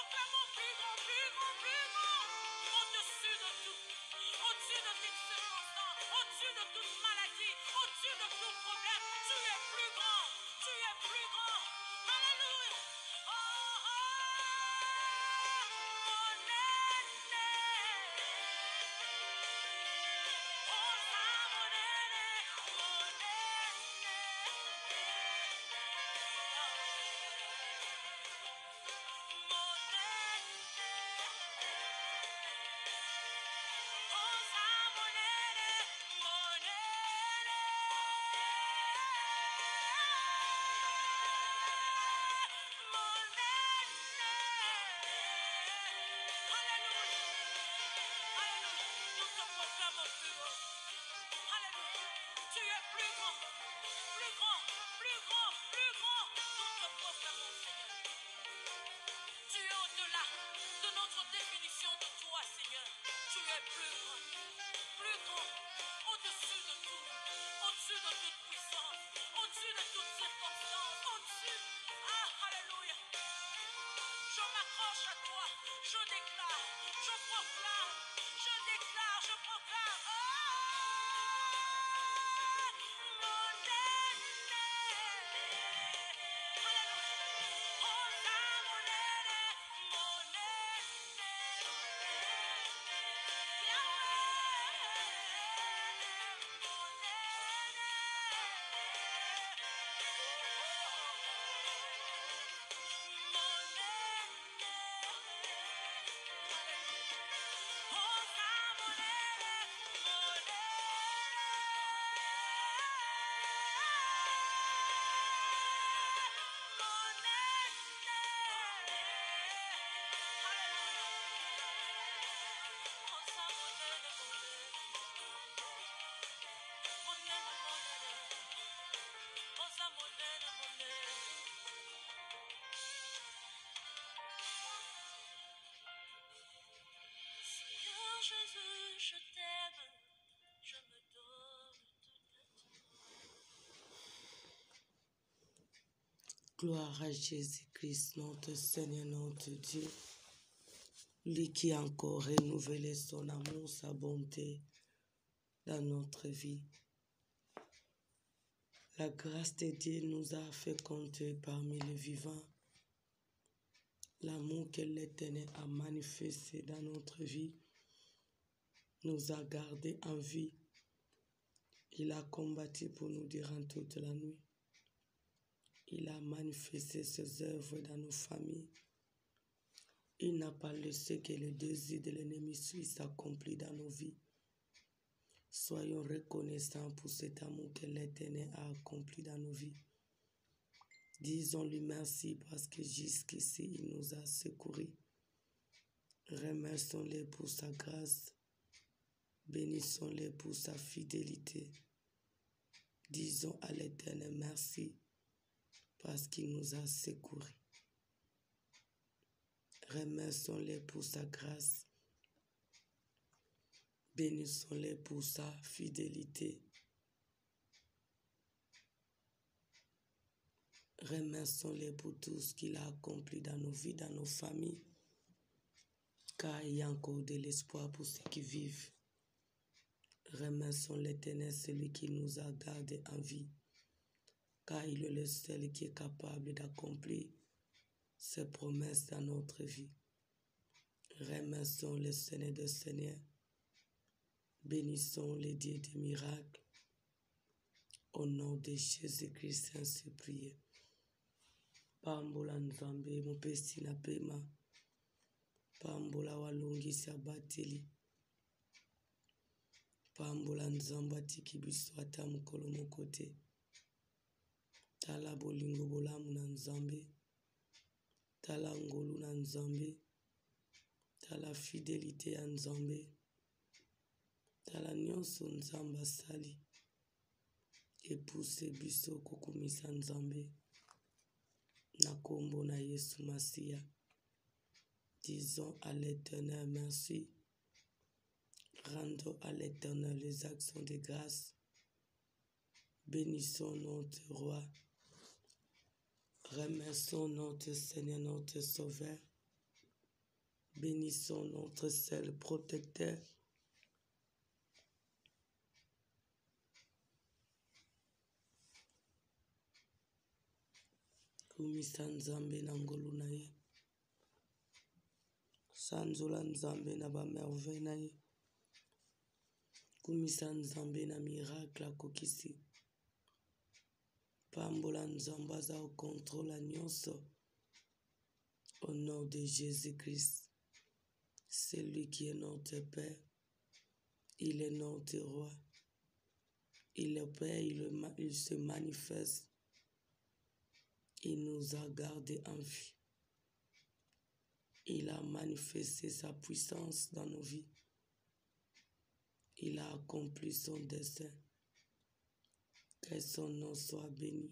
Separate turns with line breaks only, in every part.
proclamons plus grand, plus grand, plus grand. Au-dessus de tout, au-dessus de toute circonstance, au-dessus de toute maladie, au-dessus de tout problème. Tu es plus grand, tu es plus grand. Alléluia. Oh, oh, mon aîné. Oh, ça, mon aîné, mon aîné. Mon aîné. Oh, ça, mon aîné, mon aîné. Mon aîné. Alléluia. Alléluia. Nous te proclamons plus haut. Alléluia. Tu es plus grand, plus grand, plus grand, plus grand. Nous te proclamons, Seigneur. Tu es au-delà de notre définition de toi, Seigneur. Tu es plus grand, au-dessus de tout, au-dessus de toute puissance, au-dessus de toute circonstance, au-dessus. Ah, alléluia. Je m'accroche à toi, je déclare, je proclame, je déclare, je proclame. Oh, mon aîné. Alléluia. Oh, là, mon aîné, mon aîné. Yahweh, mon aîné. Mon aîné. Oh, ça, mon aîné, mon Seigneur Jésus, je t'aime, je me donne tout à toi.
Gloire à Jésus-Christ, notre Seigneur, notre Dieu, lui qui a encore renouvelé son amour, sa bonté dans notre vie. La grâce de Dieu nous a fait compter parmi les vivants. L'amour que l'Éternel a manifesté dans notre vie nous a gardés en vie. Il a combattu pour nous durant toute la nuit. Il a manifesté ses œuvres dans nos familles. Il n'a pas laissé que le désir de l'ennemi suisse accompli dans nos vies. Soyons reconnaissants pour cet amour que l'Éternel a accompli dans nos vies. Disons-lui merci parce que jusqu'ici, il nous a secourus. Remercions-le pour sa grâce. Bénissons-le pour sa fidélité. Disons à l'Éternel merci parce qu'il nous a secourus. Remercions-le pour sa grâce. Bénissons-le pour sa fidélité. Remercions-le pour tout ce qu'il a accompli dans nos vies, dans nos familles, car il y a encore de l'espoir pour ceux qui vivent. Remercions l'Éternel, celui qui nous a gardés en vie, car il est le seul qui est capable d'accomplir ses promesses dans notre vie. Remercions le Seigneur des Seigneurs. Bénissons les dieux des miracles. Au nom de Jésus-Christ, ainsi prié. Pambola nzambe mopesi na pema. Pambola walongisi abateli. Pambola nzambe atiki biso ata mokolo moko te. Tala bolingo bolamu na nzambe. Tala ngolu na nzambe. Tala fidélité ya nzambe. Tala nyonso nzambe asali. Epuse biso kokumisa nzambe. Na kombo na Yesu Masia. Disons à l'Éternel merci. Rendons à l'Éternel les actions de grâce. Bénissons notre roi. Remercions notre Seigneur, notre Sauveur. Bénissons notre seul protecteur. Kumisa Nzambe na ngolu na ye. Sanzola Nzambe na ba merveille na ye. Kumisa Nzambe na miracle akokisi. Pambola Nzambe aza au contrôle à nyonso. Au nom de Jésus-Christ. C'est lui qui est notre Père. Il est notre roi. Il est Père, il se manifeste. Il nous a gardés en vie. Il a manifesté sa puissance dans nos vies. Il a accompli son dessein. Que son nom soit béni.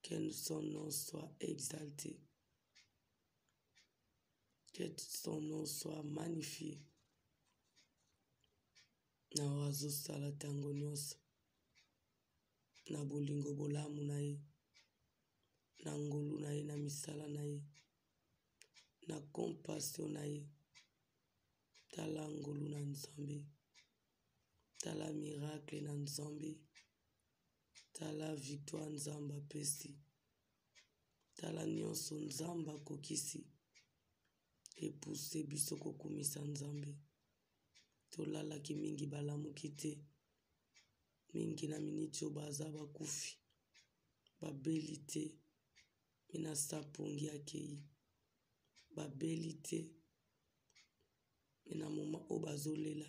Que son nom soit exalté. Que son nom soit magnifié. Na wazo sala tango nyonso. Na bolingo bolamu na ye. Na ngolu na ye na misala na ye. Na compassion na ye. Tala ngolu na Nzambe. Tala miracle na Nzambe. Tala victoire Nzambe apesi. Tala nyonso Nzambe akokisi. Epuse biso kokumisa Nzambe. Tolalaki mingi balamuki te. Mingi na miniti oyo baza bakufi. Babeli te. Mina sapongi akei. Babeli te. Mina moma oyo bazolela.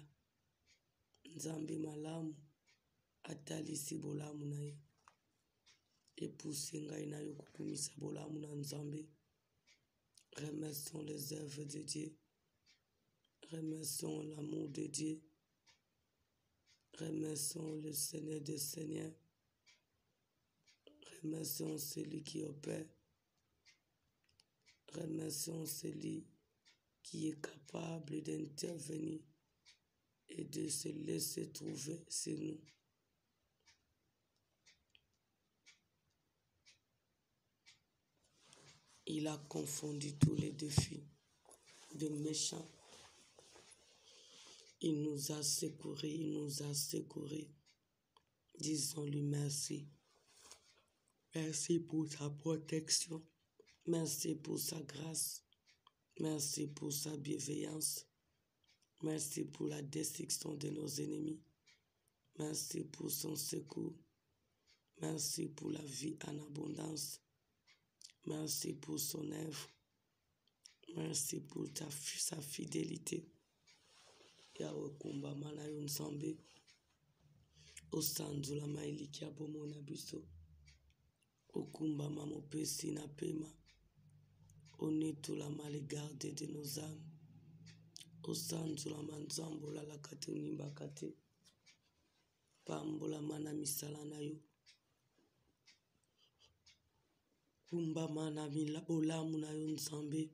Nzambe malamu atalisi bolamu na ye. Epuse ngai na yo kokumisa bolamu na Nzambe. Remercions les œuvres de Dieu. Remercions l'amour de Dieu. Remercions le Seigneur des Seigneurs. Remercions celui qui opère. Remercions celui qui est capable d'intervenir et de se laisser trouver sur nous. Il a confondu tous les défis de méchants. Il nous a secourus, il nous a secourus. Disons-lui merci. Merci pour sa protection. Merci pour sa grâce. Merci pour sa bienveillance. Merci pour la destruction de nos ennemis. Merci pour son secours. Merci pour la vie en abondance. Merci pour son œuvre. Merci pour sa fidélité. Yawe kumbama na yo Nzambe. Osanzula mailiki ya bomo na biso. Okumbama mopesi na pema. Onetola les gardes de nos âmes. Osanzula manzambola la kate unimba kate. Pambola mana misala na yo. Kumbama na bolamu na yo Nzambe.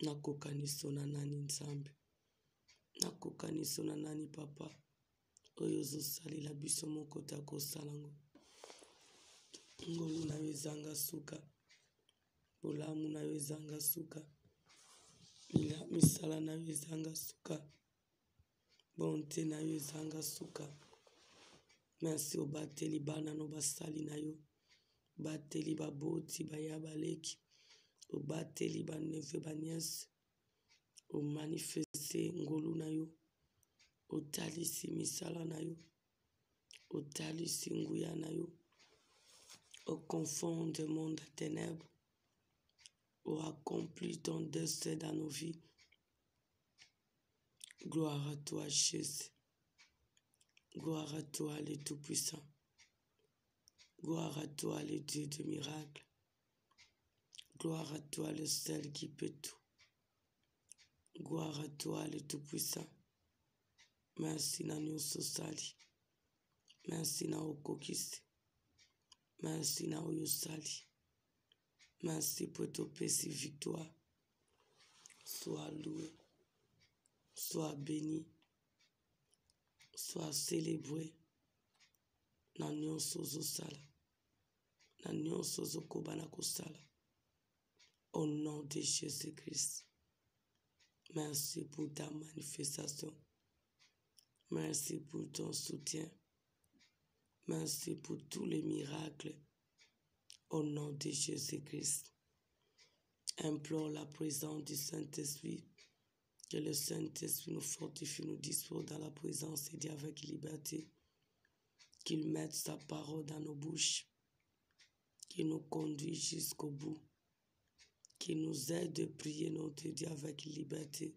Nakokaniso na nani Nzambe. Nakokaniso na nani papa. Oyo ozosalela biso moko takosala ngo. Ngolu na yo ezanga suka. Bolamu na yo ezanga suka. Misala na yo ezanga suka. Bonté na yo ezanga suka. Merci obateli bana no basali na yo. Bateli baboti bayabaleki. Obateli baneve banyesi. O manifeste ngolu na yo. Otalisi misala na yo. Otalisi nguya na yo. O confonde monde à ténèbres. O accomplit ton destin dans nos vies. Gloire à toi, Jésus. Gloire à toi, le Tout-Puissant. Gloire à toi, le Dieu de miracles. Gloire à toi, le seul qui peut tout. Gloire à toi, le Tout-Puissant. Merci na nyonso sali. Merci na okokisi. Merci na oyo sali. Merci pour ton péché victoire. Sois loué. Sois béni. Sois célébré. Na nyonso ozosala. Na nyonso ozokobana kosala. Au nom de Jésus-Christ. Merci pour ta manifestation. Merci pour ton soutien. Merci pour tous les miracles. Au nom de Jésus-Christ. Implore la présence du Saint-Esprit. Que le Saint-Esprit nous fortifie, nous dispose dans la présence et dit avec liberté. Qu'il mette sa parole dans nos bouches. Qu'il nous conduise jusqu'au bout. Qu'il nous aide à prier notre Dieu avec liberté.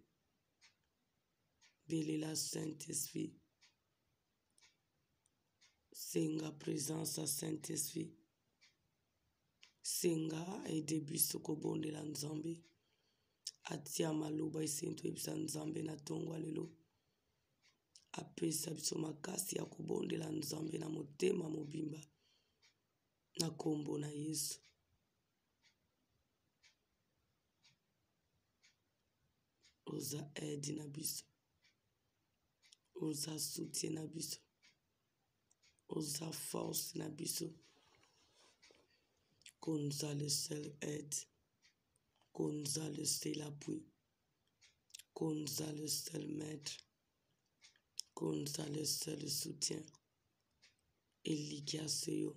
Bélis la Saint-Esprit. Senga présence à Saint-Esprit. Senga et début sokobonde la nzambe. Atia maloba isinto ibisa nzambe na tongwa lelo. Apesa biso makasi ya kobondela nzambe na motema mobimba. Na kombo na Yesu. Oza aide na biso. Oza soutien na biso. Oza force na biso. Konza le seul aide. Konza le seul appui. Konza le seul maître. Konza le seul soutien. Elikiaseyo.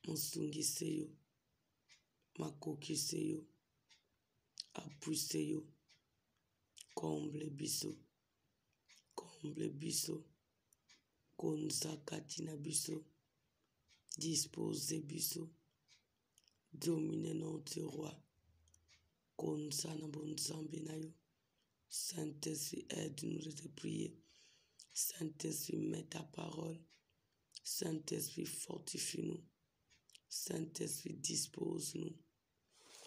Musungiseyo. Makokiseyo. Appuiseyo. Comble biso. Comble biso. Konza katina biso. Dispose biso. Domine notre roi. Konza na bonzambe na yo. Saint-Esprit, aide-nous de te prier. Saint-Esprit, mets ta parole. Saint-Esprit, fortifie-nous. Saint-Esprit, dispose-nous.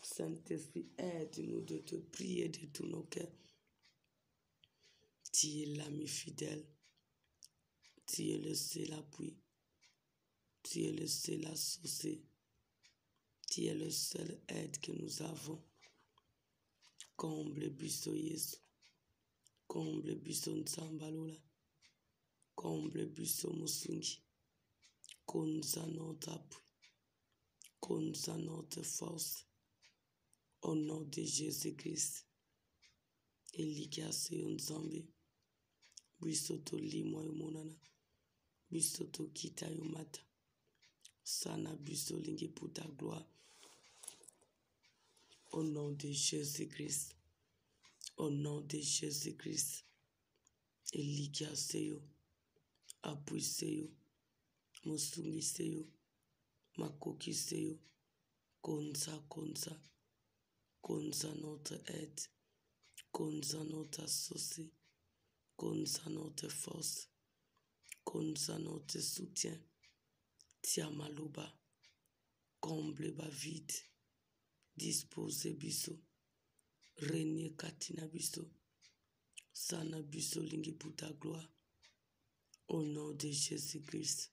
Saint-Esprit, aide-nous de te prier de tous nos cœurs. Tu es l'ami fidèle. Tu es le seul appui. Tu es le seul associé. Tu es le seul aide que nous avons. Comble biso Yesu. Comble biso Nzambalola. Comble biso Musungi. Konza notre appui. Konza notre force. Au nom de Jésus-Christ. Elikiaseyo Nzambe. Biso tolimwa yo monana. Biso tokita yo mata. Sana biso lingi pour ta gloire. Au nom de Jésus-Christ. Au nom de Jésus-Christ. Elikiaseyo. Appuiseyo. Musungiseyo. Makokiseyo. Konza, konza. Konza notre aide. Konza notre associé. Konza notre force. Konza notre soutien. Tia maloba. Comble ba vide. Dispose biso. Renie katina biso. Sana biso lingi pour ta gloire. Au nom de Jésus-Christ.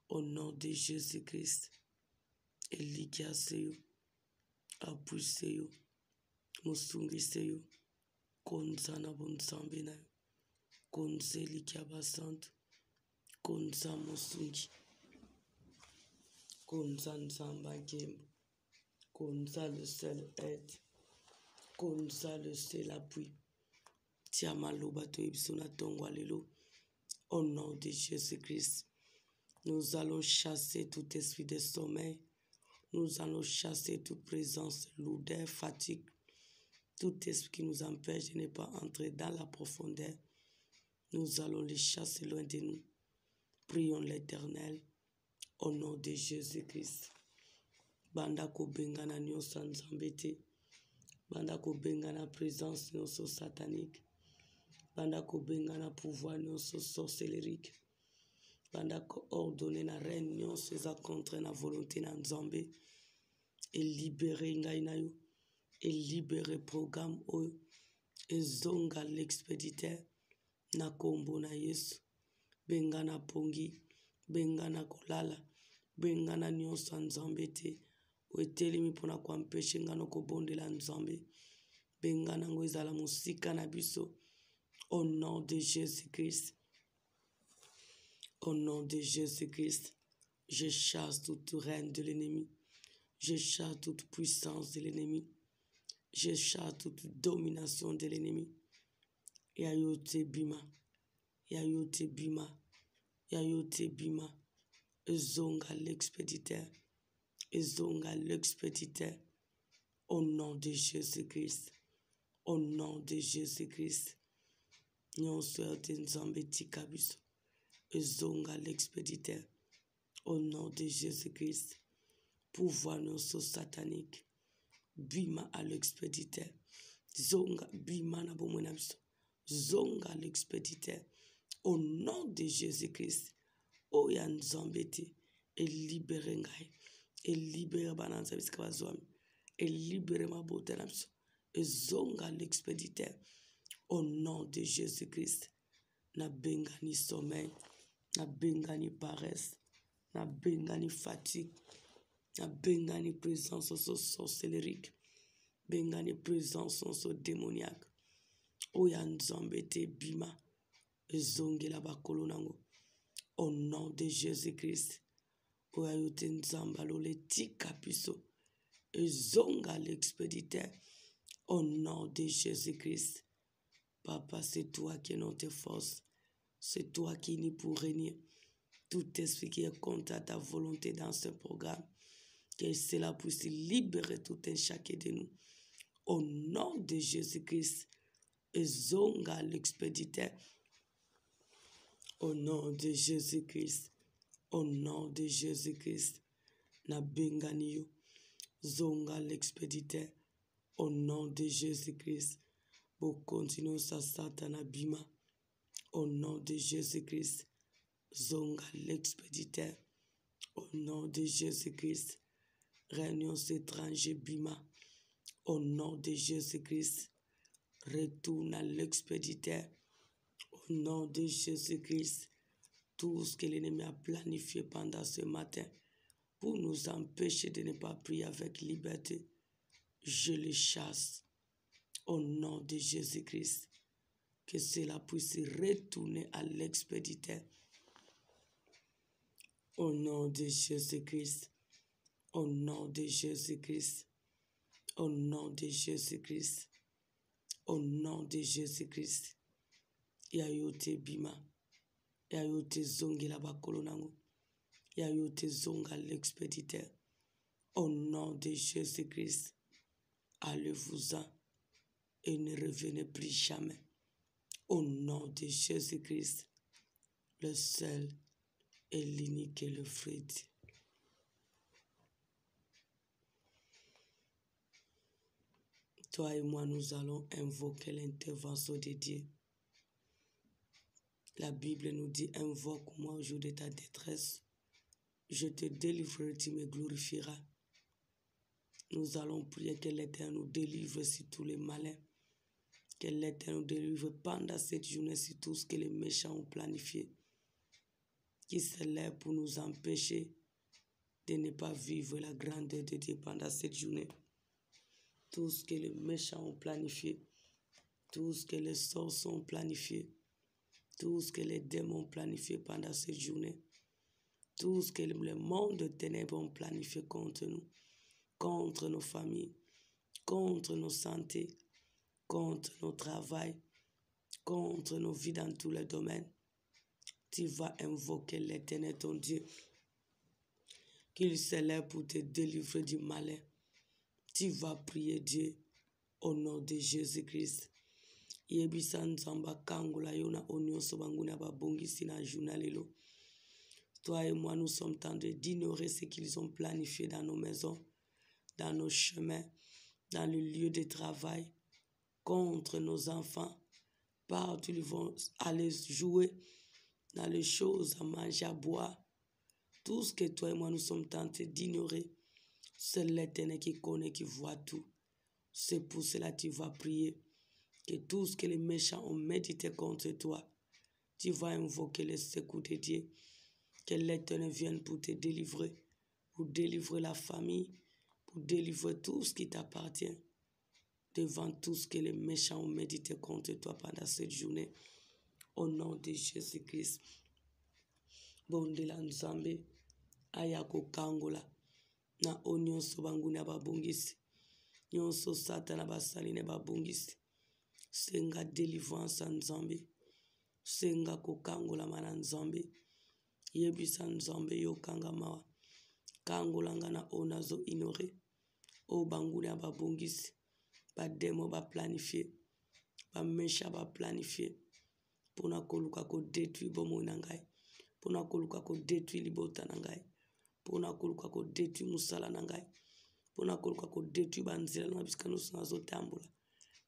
Au nom de Jésus-Christ. Elikiaseyo. Appuiseyo. Musungiseyo. Konza na bonzambe na yo. Konza elikiabasantu. Konza musungi. Konza nzamba nkembo. Konza le seul aide. Konza le seul appui. Tia maloba to ibiso na tongwa lelo. Au nom de Jésus-Christ. Nous allons chasser tout esprit de sommeil. Nous allons chasser toute présence, lourdeur, fatigue. Tout esprit qui nous empêche de ne pas entrer dans la profondeur. Nous allons les chasser loin de nous. Prions l'Éternel. Au nom de Jésus-Christ. Banda ko bengana nyonso nzambe te. Banda ko bengana présence nyonso satanique. Banda ko bengana pouvoir nyonso sorcellerique. Banda ko ordonner na reine nyonso eza contre na volonté na nzambe. Et libérer ngai na yo. Et libérer programme oyo. Ezonga l'expéditeur. Na kombo na Yesu. Bengana pongi. Bengana kolala. Bengana nyonso nzambe te. Oetelemi pona kwampeshe ngano kobondela nzambe. Bengana ngo ezala musika na biso. Au nom de Jésus-Christ. Au nom de Jésus-Christ. Je chasse toute reine de l'ennemi. Je chasse toute puissance de l'ennemi. Je chasse toute domination de l'ennemi. Yayote bima. Yayote bima. Yayote bima. Ezonga l'expéditeur. Ezonga l'expéditeur. Au nom de Jésus-Christ. Au nom de Jésus-Christ. Nyonso yote nzambe tika biso. Ezonga l'expéditeur. Au nom de Jésus-Christ. Pouvoir nyonso satanique. Bima à l'expéditeur. Zonga bima na bomwe na biso. Zonga l'expéditeur. Au nom de Jésus-Christ. Oya nzambe te. Et libere ngai. Et libere bananza bisika bazwami. Et libere mabote na biso. Et zonga l'expéditeur. Au nom de Jésus-Christ. Na bengani sommeil. Na bengani paresse. Na bengani fatigue. Na bengani présence sorcellerique. Bengani présence démoniaque. Oya nzambe te bima. Ezongela bakolo nango. Au nom de Jésus-Christ. Oya yote nzamba lole tika biso. Ezonga l'expéditeur. Au nom de Jésus-Christ. Papa, c'est toi qui es notre force. C'est toi qui nous pour régner. Tout esprit qui est contre ta volonté dans ce programme. Que cela puisse libérer tout un chacun de nous. Au nom de Jésus-Christ. Ezonga l'expéditeur. Au nom de Jésus-Christ. Au nom de Jésus-Christ. Na bengani yo. Zonga l'expéditeur. Au nom de Jésus-Christ. Pour continuer sa satana bima. Au nom de Jésus-Christ. Zonga l'expéditeur. Au nom de Jésus-Christ. Réunion étrangers bima. Au nom de Jésus-Christ. Retourne à l'expéditeur. Au nom de Jésus-Christ. Tout ce que l'ennemi a planifié pendant ce matin pour nous empêcher de ne pas prier avec liberté, je les chasse. Au nom de Jésus-Christ. Que cela puisse retourner à l'expéditeur. Au nom de Jésus-Christ. Au nom de Jésus-Christ. Au nom de Jésus-Christ. Au nom de Jésus-Christ. Yayote bima. Yayote zongela bakolo nango. Yayote zonga l'expéditeur. Au nom de Jésus-Christ. Allez-vous-en et ne revenez plus jamais. Au nom de Jésus-Christ. Le seul et l'unique et le vrai Dieu. Toi et moi, nous allons invoquer l'intervention de Dieu. La Bible nous dit, invoque-moi au jour de ta détresse. Je te délivrerai, tu me glorifieras. Nous allons prier que l'Éternel nous délivre sur tous les malins. Que l'Éternel nous délivre pendant cette journée sur tout ce que les méchants ont planifié. Qui se lève pour nous empêcher de ne pas vivre la grandeur de Dieu pendant cette journée. Tout ce que les méchants ont planifié. Tout ce que les sorciers ont planifié. Tout ce que les démons ont planifié pendant cette journée. Tout ce que le monde de ténèbres ont planifié contre nous. Contre nos familles. Contre nos santé. Contre nos travail. Contre nos vies dans tous les domaines. Tu vas invoquer l'Éternel ton Dieu. Qu'il se lève pour te délivrer du malin. Tu vas prier Dieu au nom de Jésus-Christ. Yebisa nzamba kangola yona onyoso banguna babongisi na journalelo. Toi et moi, nous sommes tentés d'ignorer ce qu'ils ont planifié dans nos maisons, dans nos chemins, dans le lieu de travail, contre nos enfants. Partout ils vont aller jouer dans les choses à manger, à boire. Tout ce que toi et moi nous sommes tentés d'ignorer, c'est l'Éternel qui connaît, qui voit tout. C'est pour cela que tu vas prier. Que tout ce que les méchants ont médité contre toi, tu vas invoquer le secours de Dieu. Que l'Éternel vienne pour te délivrer, pour délivrer la famille, pour délivrer tout ce qui t'appartient devant tout ce que les méchants ont médité contre toi pendant cette journée. Au nom de Jésus-Christ. Bondela nzambe ayako kangola na o nyonso bangu na babongisi nyonso satana basali na babongisi senga délivrance ya nzambe senga kokangolama na nzambe yebisa nzambe yokanga mawa kangolanga na o nazo inore o bangu na babongisi bademo baplanifie bamesha baplanifie mpona koluka kodétruire bomoi na ngai mpona koluka kodétruire libota na ngai mpona koluka kodétruire mosala na ngai mpona koluka kodétruire banzela na bisika nyonso nazotambola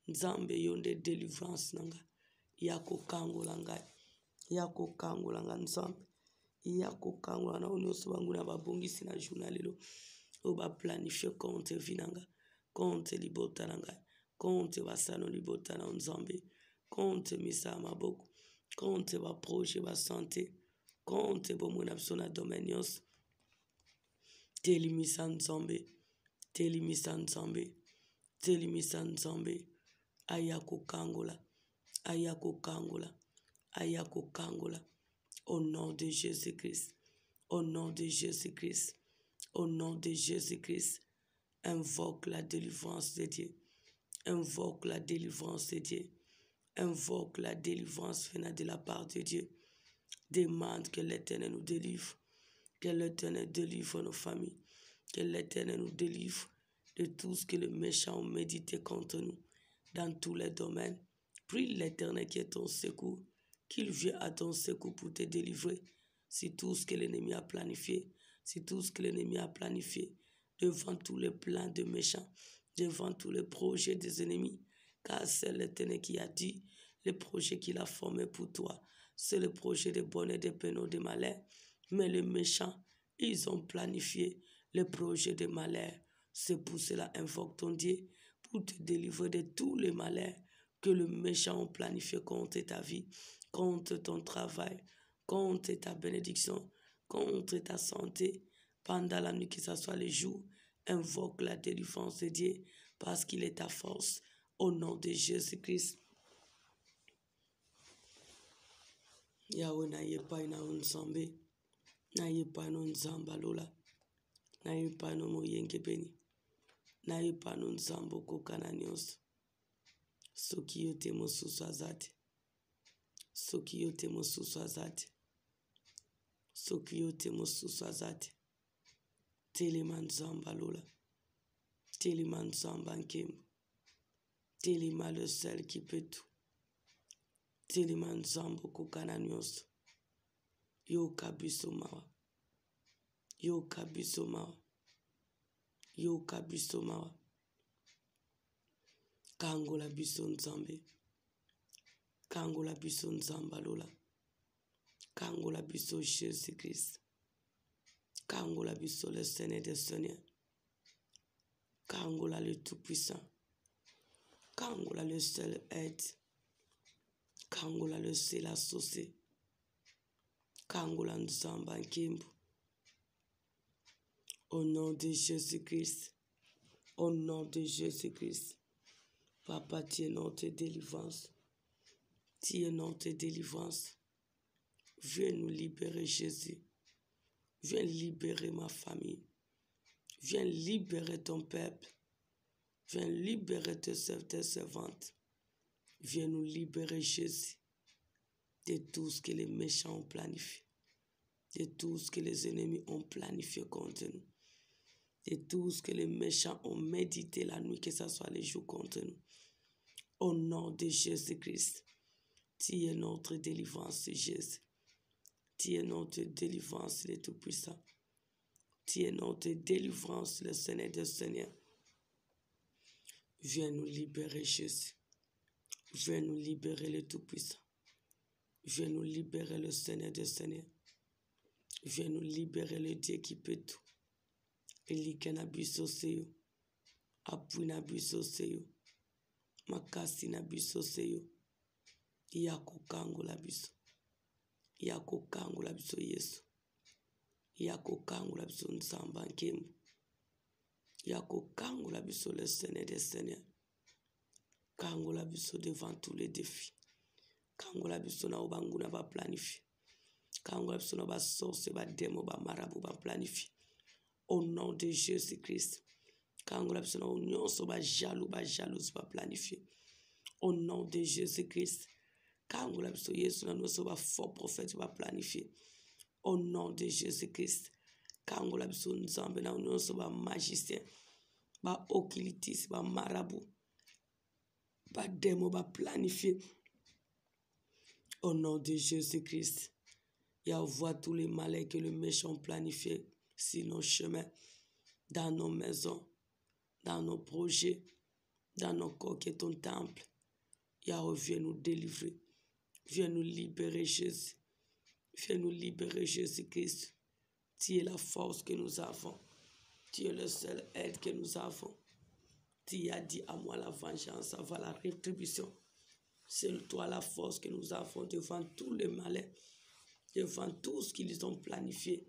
nzambe yo nde délivrance na ngai ya kokangola ngai ya kokangola nga nzambe ya kokangola na o nyonso bango na babongisi na journal lelo oyo baplanifie contre vi na ngai contre libota na ngai contre basalo libota na nzambe contre misala maboko contre baprojet basanté contre bomoi na biso na domaine nyonso telimisa nzambe telimisa nzambe telimisa nzambe aya kokangola aya kokangola aya kokangola au nom de Jésus-Christ au nom de Jésus-Christ au nom de Jésus-Christ invoque la délivrance de Dieu invoque la délivrance de Dieu invoque la délivrance venant de la part de Dieu demande que l'Éternel nous délivre que l'Éternel délivre nos familles que l'Éternel nous délivre de tout ce que les méchants ont médité contre nous dans tous les domaines. Prie l'Éternel qui est ton secours, qu'il vienne à ton secours pour te délivrer. Si tout ce que l'ennemi a planifié, si tout ce que l'ennemi a planifié, devant tous les plans de méchants, devant tous les projets des ennemis, car c'est l'Éternel qui a dit, le projet qu'il a formé pour toi, c'est le projet de bonheur, de peine, de malheur. Mais les méchants, ils ont planifié le projet de malheur. C'est pour cela invoque ton Dieu pour te délivrer de tous les malheurs que les méchants ont planifié contre ta vie, contre ton travail, contre ta bénédiction, contre ta santé. Pendant la nuit, que ce soit le jour, invoque la délivrance de Dieu parce qu'il est ta force. Au nom de Jésus-Christ. Yahweh na yepai na nzambe, na yepai no nzamba lola, na yepai no moyenge beni, na yepai no nzambo kokana nyonso. Soki yo te mosusu aza te, soki yo te mosusu aza te, soki yo te mosusu aza te. Telema nzamba lola, telema nzamba nkembo, telema le seul qui peut tout. Telema nzambo kokana nyonso. Yoka biso mawa, yoka biso mawa, yoka biso mawa. Kangola biso nzambe, kangola biso nzamba lola, kangola biso Jésus-Christ, kangola biso le Seigneur des Seigneurs, kangola le Tout-Puissant, kangola le seul aide, kangola le seul associé, kangola nzamba nkembo. Au nom de Jésus-Christ, au nom de Jésus-Christ. Papa, tu es notre délivrance. Tu es notre délivrance. Viens nous libérer, Jésus. Viens libérer ma famille. Viens libérer ton peuple. Viens libérer tes servantes. Viens nous libérer, Jésus, de tout ce que les méchants ont planifié, de tout ce que les ennemis ont planifié contre nous, de tout ce que les méchants ont médité la nuit, que ce soit les jours contre nous. Au nom de Jésus-Christ, tu es notre délivrance, Jésus. Tu es notre délivrance, le Tout-Puissant. Tu es notre délivrance, le Seigneur des Seigneurs. Viens nous libérer, Jésus. Viens nous libérer, le Tout-Puissant. Viens nous libérer, le Seigneur des Seigneurs. Viens nous libérer, le Dieu qui peut tout. Elikana biso seyo. Apui na biso seyo. Makasi na biso seyo. Yakokangola biso. Yakokangola biso Yesu. Yakokangola biso nzamba nkembo. Yakokangola biso le Seigneur des Seigneurs. Kangola biso devant tous les défis. Kangola biso na obangu na ba planifie. Kangola biso na ba sorce ba demo ba marabu ba planifie. Au nom de Jésus-Christ. Quand on a besoin de nous, on va jaloux, va planifier. Au nom de Jésus-Christ. Quand on a besoin de nous, on va fort prophète, va planifier. Au nom de Jésus-Christ. Quand on a besoin de nous, on va magicien, va occultiste, va marabout, va démon, va planifier. Au nom de Jésus-Christ. Et on voit tous les malais que le méchant planifie sur nos chemins, dans nos maisons, dans nos projets, dans nos corps qui est ton temple. Yahweh, viens nous délivrer. Viens nous libérer, Jésus. Viens nous libérer, Jésus-Christ. Tu es la force que nous avons. Tu es le seul aide que nous avons. Tu as dit à moi la vengeance, avant la rétribution. C'est toi la force que nous avons devant tous les malais, devant tout ce qu'ils ont planifié.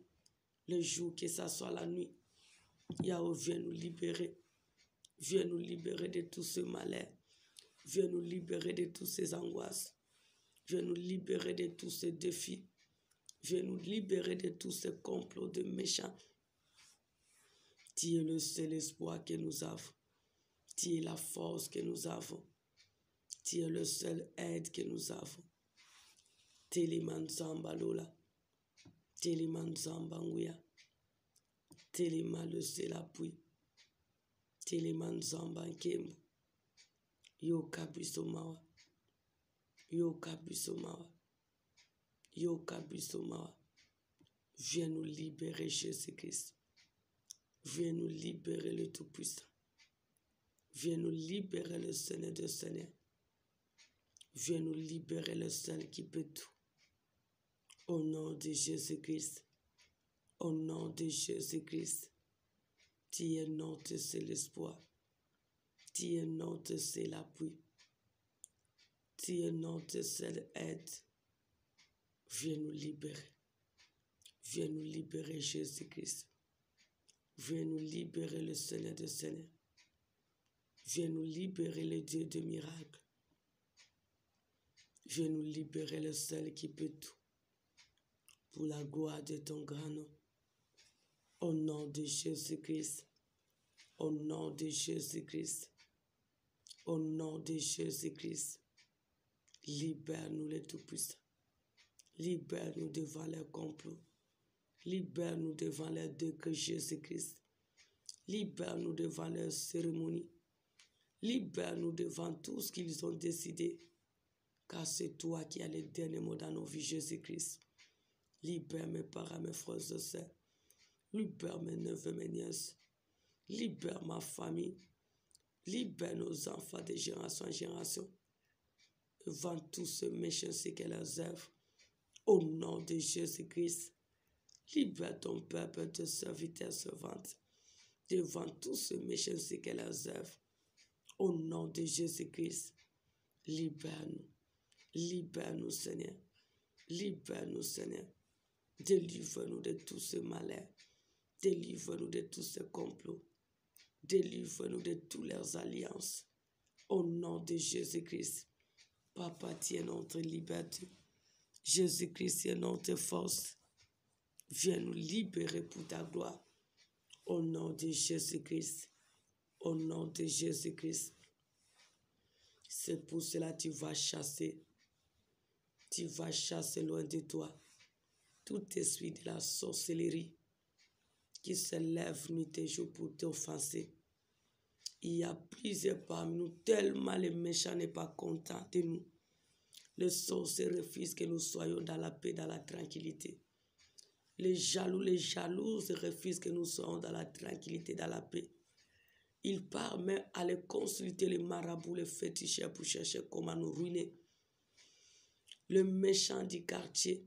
Le jour, que ça soit la nuit. Yahweh, viens nous libérer. Viens nous libérer de tout ce malheur. Viens nous libérer de toutes ces angoisses. Viens nous libérer de tous ces défis. Viens nous libérer de tous ces complots de méchants. Tu es le seul espoir que nous avons. Tu es la force que nous avons. Tu es le seul aide que nous avons. Téléman Zamba Lola. Téléman Zamba Nguya. Téléman le seul appui. Téléman Zamba Nkembo. Yo Kabisomawa. Yo Kabisomawa. Yo Kabisomawa. Viens nous libérer, Jésus-Christ. Viens nous libérer, le Tout-Puissant. Viens nous libérer, le Seigneur de Seigneur. Viens nous libérer, le seul qui peut tout. Au nom de Jésus-Christ. Au nom de Jésus-Christ. Tu es notre seul espoir. Tu es notre seul appui. Tu es notre seule aide. Viens nous libérer. Viens nous libérer, Jésus-Christ. Viens nous libérer, le Seigneur de Seigneur. Viens nous libérer, le Dieu de miracles. Viens nous libérer, le seul qui peut tout. Pour la gloire de ton grand nom. Au nom de Jésus-Christ. Au nom de Jésus-Christ. Au nom de Jésus-Christ. Libère-nous, les Tout-Puissants. Libère-nous devant les complots. Libère-nous devant les degrés Jésus-Christ. Libère-nous devant leurs cérémonies. Libère-nous devant tout ce qu'ils ont décidé. Car c'est toi qui as les derniers mots dans nos vies, Jésus-Christ. Libère mes parents, mes frères et sœurs. Libère mes neveux, mes nièces. Libère ma famille. Libère nos enfants de génération en génération. Devant tous ces méchants, c'est qu'elles leurs œuvres. Au nom de Jésus-Christ. Libère ton peuple, tes serviteurs, servantes. Devant tous ces méchants, c'est qu'elles leurs œuvres. Au nom de Jésus-Christ. Libère-nous. Libère-nous, Seigneur. Libère-nous, Seigneur. Délivre-nous de tous ces malheurs. Délivre-nous de tous ces complots. Délivre-nous de toutes leurs alliances. Au nom de Jésus-Christ. Papa, tu es notre liberté. Jésus-Christ est notre force. Viens nous libérer pour ta gloire. Au nom de Jésus-Christ. Au nom de Jésus-Christ. C'est pour cela que tu vas chasser. Tu vas chasser loin de toi tout esprit de la sorcellerie qui se lève nuit et jour pour t'offenser. Il y a plusieurs parmi nous, tellement les méchants n'est pas content de nous. Les sorciers refusent que nous soyons dans la paix, dans la tranquillité. Les jalouses refusent que nous soyons dans la tranquillité, dans la paix. Ils partent même à aller consulter les marabouts, les féticheurs pour chercher comment nous ruiner. Les méchants du quartier,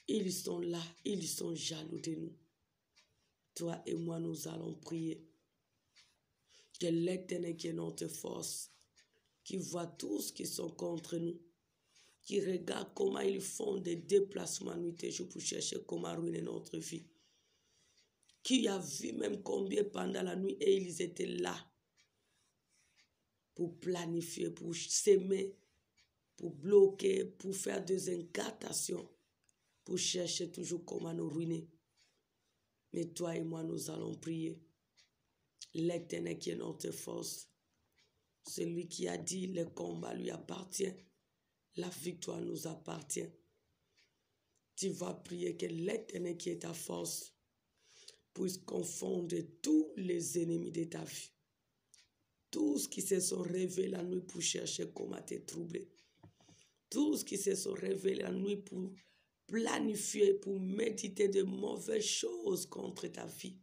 ils sont là, ils sont jaloux de nous. Toi et moi, nous allons prier. Que l'Éternel qui est notre force, qui voit tous qui sont contre nous, qui regarde comment ils font des déplacements nuit et jour pour chercher comment ruiner notre vie. Qui a vu même combien pendant la nuit et ils étaient là pour planifier, pour s'aimer, pour bloquer, pour faire des incantations, pour chercher toujours comment nous ruiner. Mais toi et moi, nous allons prier. L'Éternel qui est notre force. Celui qui a dit le combat lui appartient. La victoire nous appartient. Tu vas prier que l'Éternel qui est ta force puisse confondre tous les ennemis de ta vie. Tous qui se sont réveillés la nuit pour chercher comment te troubler. Tous qui se sont réveillés la nuit pour planifier, pour méditer de mauvaises choses contre ta vie.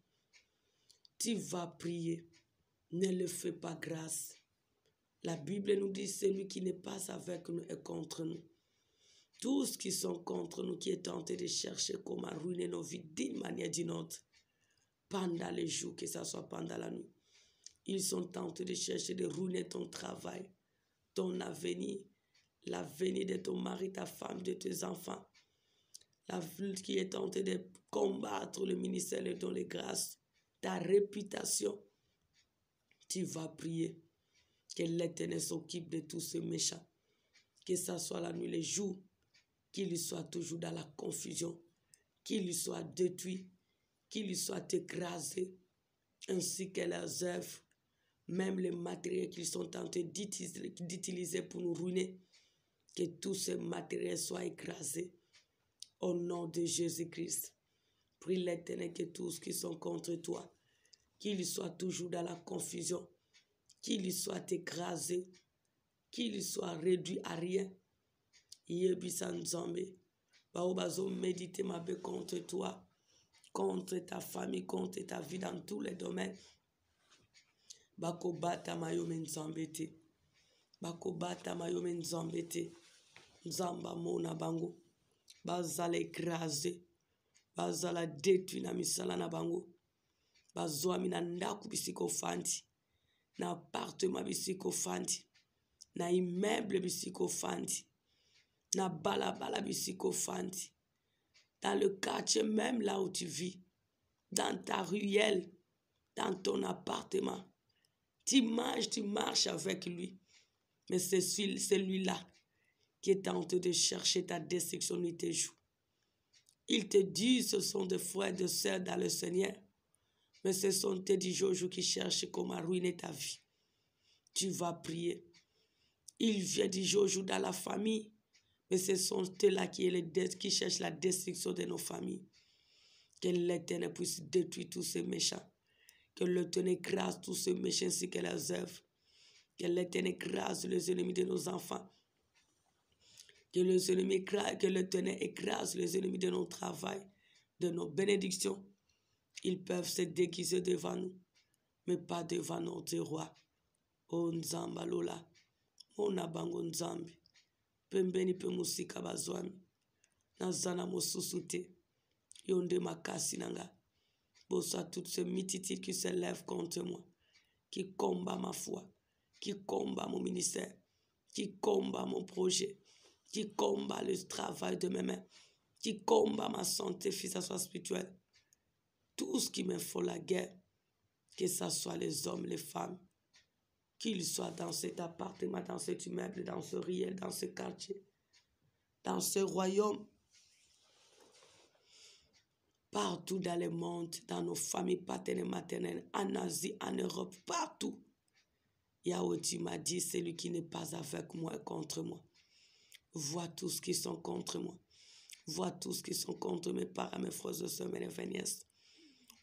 Tu vas prier. Ne le fais pas grâce. La Bible nous dit celui qui n'est pas avec nous est contre nous. Tous qui sont contre nous, qui est tenté de chercher comment ruiner nos vies d'une manière ou d'une autre, pendant les jours, que ce soit pendant la nuit, ils sont tentés de chercher de ruiner ton travail, ton avenir, l'avenir de ton mari, ta femme, de tes enfants. La vie qui est tentée de combattre le ministère de don les grâces, ta réputation. Tu vas prier que l'Éternel s'occupe de tous ces méchants, que ce soit la nuit, les jours, qu'il soit toujours dans la confusion, qu'il soit détruit, qu'il soit écrasé, ainsi que leurs œuvres, même les matériels qu'ils sont tentés d'utiliser pour nous ruiner, que tous ces matériels soient écrasés au nom de Jésus-Christ. Prie l'Éternel que tous qui sont contre toi, qu'ils soient toujours dans la confusion, qu'ils soient écrasés, qu'ils soient réduits à rien. Yebisan Zambé, Baobazo médite ma paix contre toi, contre ta famille, contre ta vie dans tous les domaines. Bakobata mayomen zambete, bakobata mayomen zambete, zamba mona bango, bazala écrasé, bazala détruit na misala na bango, bazwami na ndaku bisiko fandi, na appartement bisiko fandi, na immeuble bisiko fandi, na balabala bisiko fandi, dans le quartier même là où tu vis, dans ta ruelle, dans ton appartement. Tu manges, tu marches avec lui. Mais c'est celui-là qui est en train de chercher ta destruction nuit et jour. Il te dit ce sont des frères et des sœurs dans le Seigneur. Mais ce sont tes dix jours qui cherchent comment ruiner ta vie. Tu vas prier. Il vient du jour dans la famille. Mais ce sont eux-là qui cherchent la destruction de nos familles. Que l'Éternel puisse détruire tous ces méchants. Que l'Éternel écrase tous ces méchants ainsi que leurs œuvres. Que l'Éternel écrase les ennemis de nos enfants. Que l'Éternel écrase les ennemis de nos travail, de nos bénédictions. Ils peuvent se déguiser devant nous, mais pas devant notre roi. O Nzamba Lola, O Nabango Nzambi, Pembeni Pemusika Bazwami, Nazana Mosusute, Yonde Makasi Nanga. Bossa toutes ces mititites qui se lèvent contre moi, qui combat ma foi, qui combat mon ministère, qui combat mon projet, qui combat le travail de mes mains, qui combat ma santé physique et spirituelle. Tout ce qui me fait la guerre, que ce soit les hommes, les femmes, qu'ils soient dans cet appartement, dans cet immeuble, dans ce riel, dans ce quartier, dans ce royaume, partout dans le monde, dans nos familles paternelles et maternelles, en Asie, en Europe, partout. Yahweh, tu m'as dit, celui qui n'est pas avec moi est contre moi. Vois tous qui sont contre moi. Vois tous qui sont contre mes parents, mes frères et sœurs, mes neveux et nièces.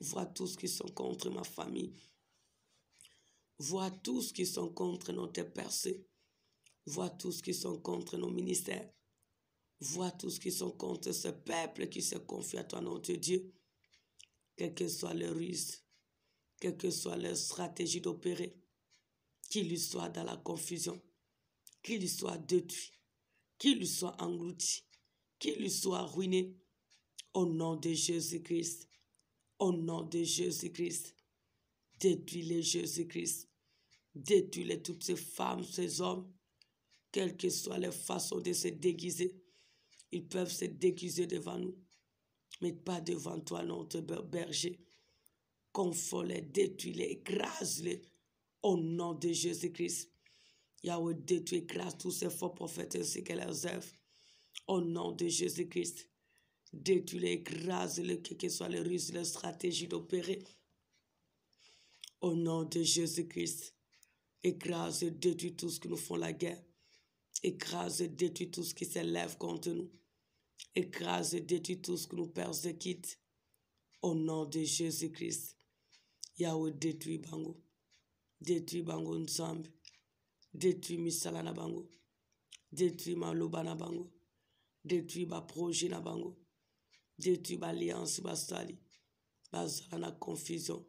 Vois tous qui sont contre ma famille. Vois tous qui sont contre notre percée. Vois tous qui sont contre nos ministères. Vois tous qui sont contre ce peuple qui se confie à toi, notre Dieu. Quelle que soit leur ruse, quelle que soit leur stratégie d'opérer, qu'il soit dans la confusion, qu'il soit détruit, qu'il soit englouti, qu'il soit ruiné, au nom de Jésus-Christ, au nom de Jésus-Christ, détruis-les Jésus-Christ, détruis-les toutes ces femmes, ces hommes, quelles que soient les façons de se déguiser. Ils peuvent se déguiser devant nous, mais pas devant toi, notre berger. Confonds-les, détruis-les, écrase-les au nom de Jésus-Christ. Yahweh, détruis, écrase tous ces faux prophètes ainsi que leurs œuvres au nom de Jésus-Christ. Détruis-les, écrase-les, quelles que soient les ruses, les stratégies d'opérer. Au nom de Jésus-Christ, écrase et détruis tout ce qui nous font la guerre. Écrase et détruis tout ce qui s'élève contre nous. Écrase et détruis tout ce qui nous persécute. Au nom de Jésus-Christ. Yahweh, détruis Bango. Détruis Bango Nzambe. Détruis Misala na Bango. Détruis Maloba na Bango. Détruis ba projet na Bango. Détruis ba alliance basali. Bazala na confusion.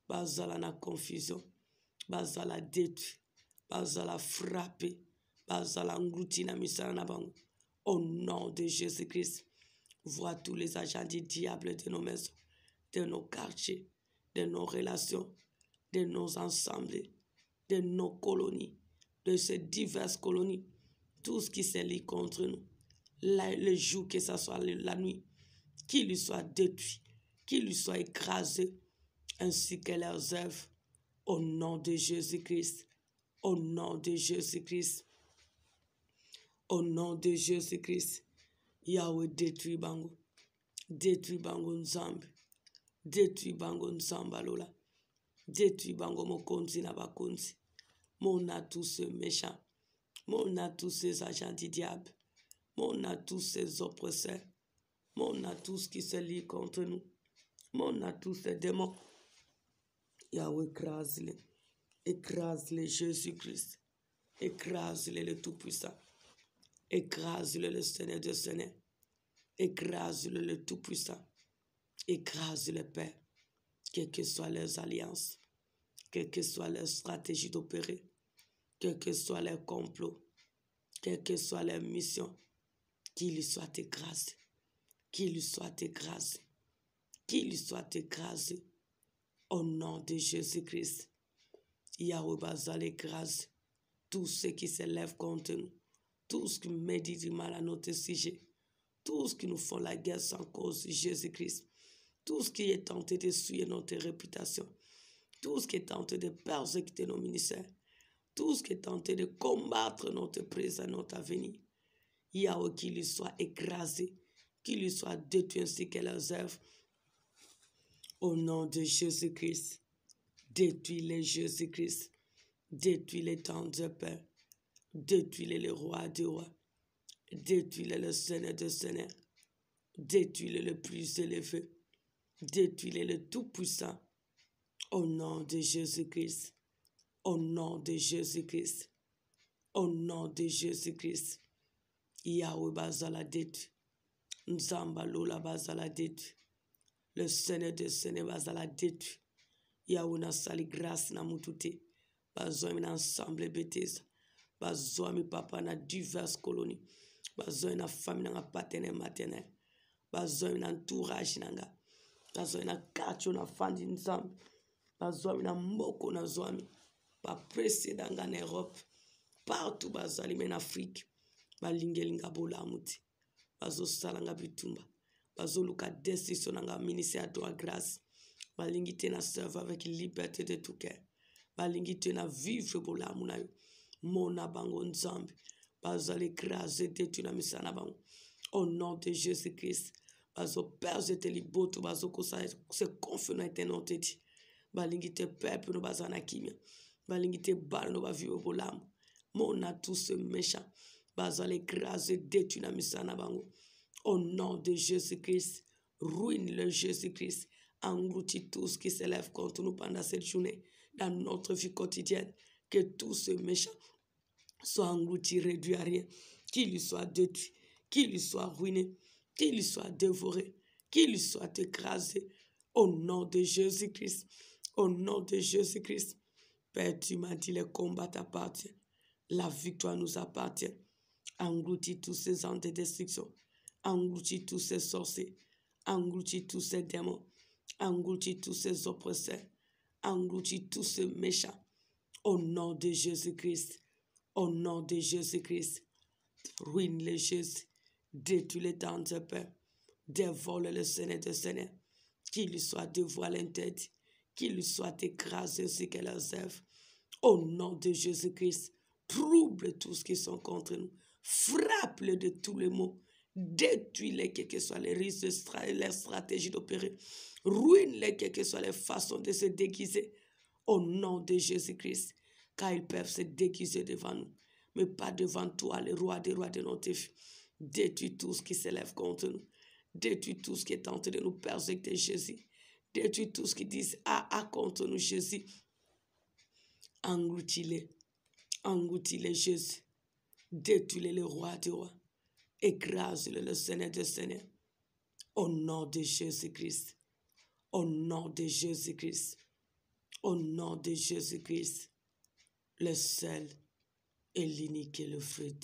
Bazala na confusion. Bazala détruit. Bazala frappé. Bazala englouti na Misala na Bango. Au nom de Jésus-Christ. Vois tous les agents du diable de nos maisons, de nos quartiers, de nos relations, de nos ensembles, de nos colonies, de ces diverses colonies, tout ce qui s'allie contre nous, le jour que ce soit la nuit, qu'il lui soit détruit, qu'il lui soit écrasé, ainsi que leurs œuvres, au nom de Jésus-Christ, au nom de Jésus-Christ, au nom de Jésus-Christ. Yahweh, détruis Bango. Détruis Bango Nzambe. Détruis Bango Nzamba Lola. Détruis Bango Mokonzi na Bakonzi. Mon a tous ces méchants. Mon a tous ces agents du diable. Mon a tous ces oppresseurs. Mon a tous qui se lient contre nous. Mon a tous ces démons. Yahweh, écrase-les. Écrase-les, Jésus-Christ. Écrase-les, le Tout-Puissant. Écrase-le, le Seigneur de Seigneur. Écrase-le, le Tout-Puissant. Écrase-le, Père. Quelles que soient leurs alliances, quelles que soient leurs stratégies d'opérer, quels que soient leurs complots, quelles que soient leurs missions, qu'il lui soit écrasé. Qu'il lui soit écrasé. Qu'il lui soit écrasé. Au nom de Jésus-Christ. Yahweh Bazal écrase tous ceux qui s'élèvent contre nous. Tout ce qui médit du mal à notre sujet, tout ce qui nous font la guerre sans cause, Jésus-Christ, tout ce qui est tenté de souiller notre réputation, tout ce qui est tenté de persécuter nos ministères, tout ce qui est tenté de combattre notre présent, notre avenir, Yahweh, qu'il lui soit écrasé, qu'il lui soit détruit ainsi que leurs œuvres. Au nom de Jésus-Christ, détruis-les, Jésus-Christ, détruis-les, tendre Père. Détruis-les, le roi des rois. Détruis-les, le Seigneur des seigneurs. Détruis-les, le plus élevé. Détruis-les, le tout-puissant. Au nom de Jésus-Christ. Au nom de Jésus-Christ. Au nom de Jésus-Christ. Yahweh Bazala détruit. Nzamba Lola Bazala détruit. Le Seigneur des seigneurs Bazala détruit. Yahweh na sali grâce na mutute. Bazomi na ensemble bêtise. Bazomi papa na diverses colonies. Bazomi na famille na paternel maternel. Bazomi na entourage nanga. Bazomi na quartier na fandi nzambe. Bazomi na moko na zomi. Ba précédent en Europe. Partout bazali en Afrique. Balingelinga bola muti. Bazo salanga bitumba. Bazo luka décision nanga ministère de grâce. Balingi tena serve avec liberté de tout cœur. Balingi tena vivre bola munayo. Mona bango nzambe. Bazali écraser détruire na misana bango. Au nom de Jésus-Christ. Bazo perse te liboto bazo kosa se confiner éternel teti. Balingi te peuple no bazana kimia. Balingi te bal no ba vivre bola. Mona tous ce méchant. Bazali écraser détruire na misana bango. Au nom de Jésus-Christ. Ruine le Jésus-Christ. Engloutis tout ce qui s'élève contre nous pendant cette journée. Dans notre vie quotidienne. Que tout ce méchant soit englouti, réduit à rien, qu'il lui soit détruit, qu'il lui soit ruiné, qu'il lui soit dévoré, qu'il lui soit écrasé, au nom de Jésus-Christ, au nom de Jésus-Christ. Père, tu m'as dit, le combat t'appartient, la victoire nous appartient. Engloutis tous ces ans de destruction, engloutis tous ces sorciers, engloutis tous ces démons, engloutis tous ces oppresseurs, engloutis tous ces méchants, au nom de Jésus-Christ. Au nom de Jésus-Christ, ruine les Jésus, détruis les dents de Père, dévore le Seigneur des Seigneurs, qu'il lui soit dévoilé en tête, qu'il lui soit écrasé ainsi que leurs œuvres. Au nom de Jésus-Christ, trouble tous ceux qui sont contre nous, frappe-le de tous les maux, Détruis-les, quelles que soient les risques, les stratégies d'opérer. Ruine-les, quelles que soient les façons de se déguiser. Au nom de Jésus-Christ, car ils peuvent se déguiser devant nous, mais pas devant toi, le roi des rois de notre vie. Détruis tout ce qui s'élève contre nous. Détruis tout ce qui est tenté de nous persécuter, Jésus. Détruis tout ce qui dit contre nous, Jésus. Engloutis-les. Engloutis-les, Jésus. Détruis-les, le roi des rois. Écrase-le, le Seigneur des seigneurs. Au nom de Jésus-Christ. Au nom de Jésus-Christ. Au nom de Jésus-Christ. Le seul et l'unique et le fruit.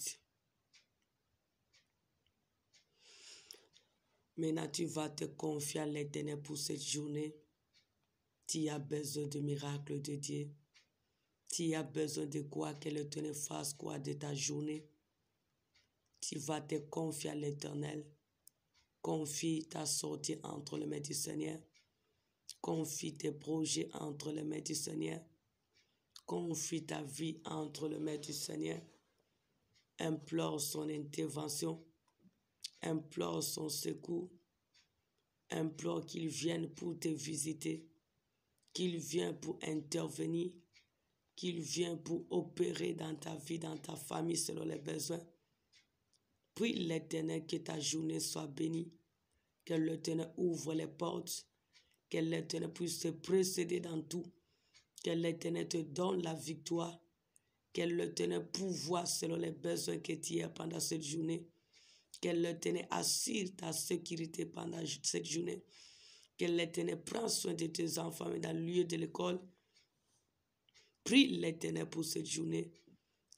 Maintenant, tu vas te confier à l'Éternel pour cette journée. Tu as besoin de miracles de Dieu. Tu as besoin de quoi que l'Éternel fasse quoi de ta journée. Tu vas te confier à l'Éternel. Confie ta sortie entre les mains du Seigneur. Confie tes projets entre les mains du Seigneur. Confie ta vie entre les mains du Seigneur. Implore son intervention. Implore son secours. Implore qu'il vienne pour te visiter. Qu'il vienne pour intervenir. Qu'il vienne pour opérer dans ta vie, dans ta famille selon les besoins. Prie l'Éternel que ta journée soit bénie. Que l'Éternel ouvre les portes. Que l'Éternel puisse te précéder dans tout. Que l'Éternel te donne la victoire. Que l'Éternel pourvoie selon les besoins que tu as pendant cette journée. Que l'Éternel assure ta sécurité pendant cette journée. Que l'Éternel prenne soin de tes enfants dans le lieu de l'école. Prie l'Éternel pour cette journée.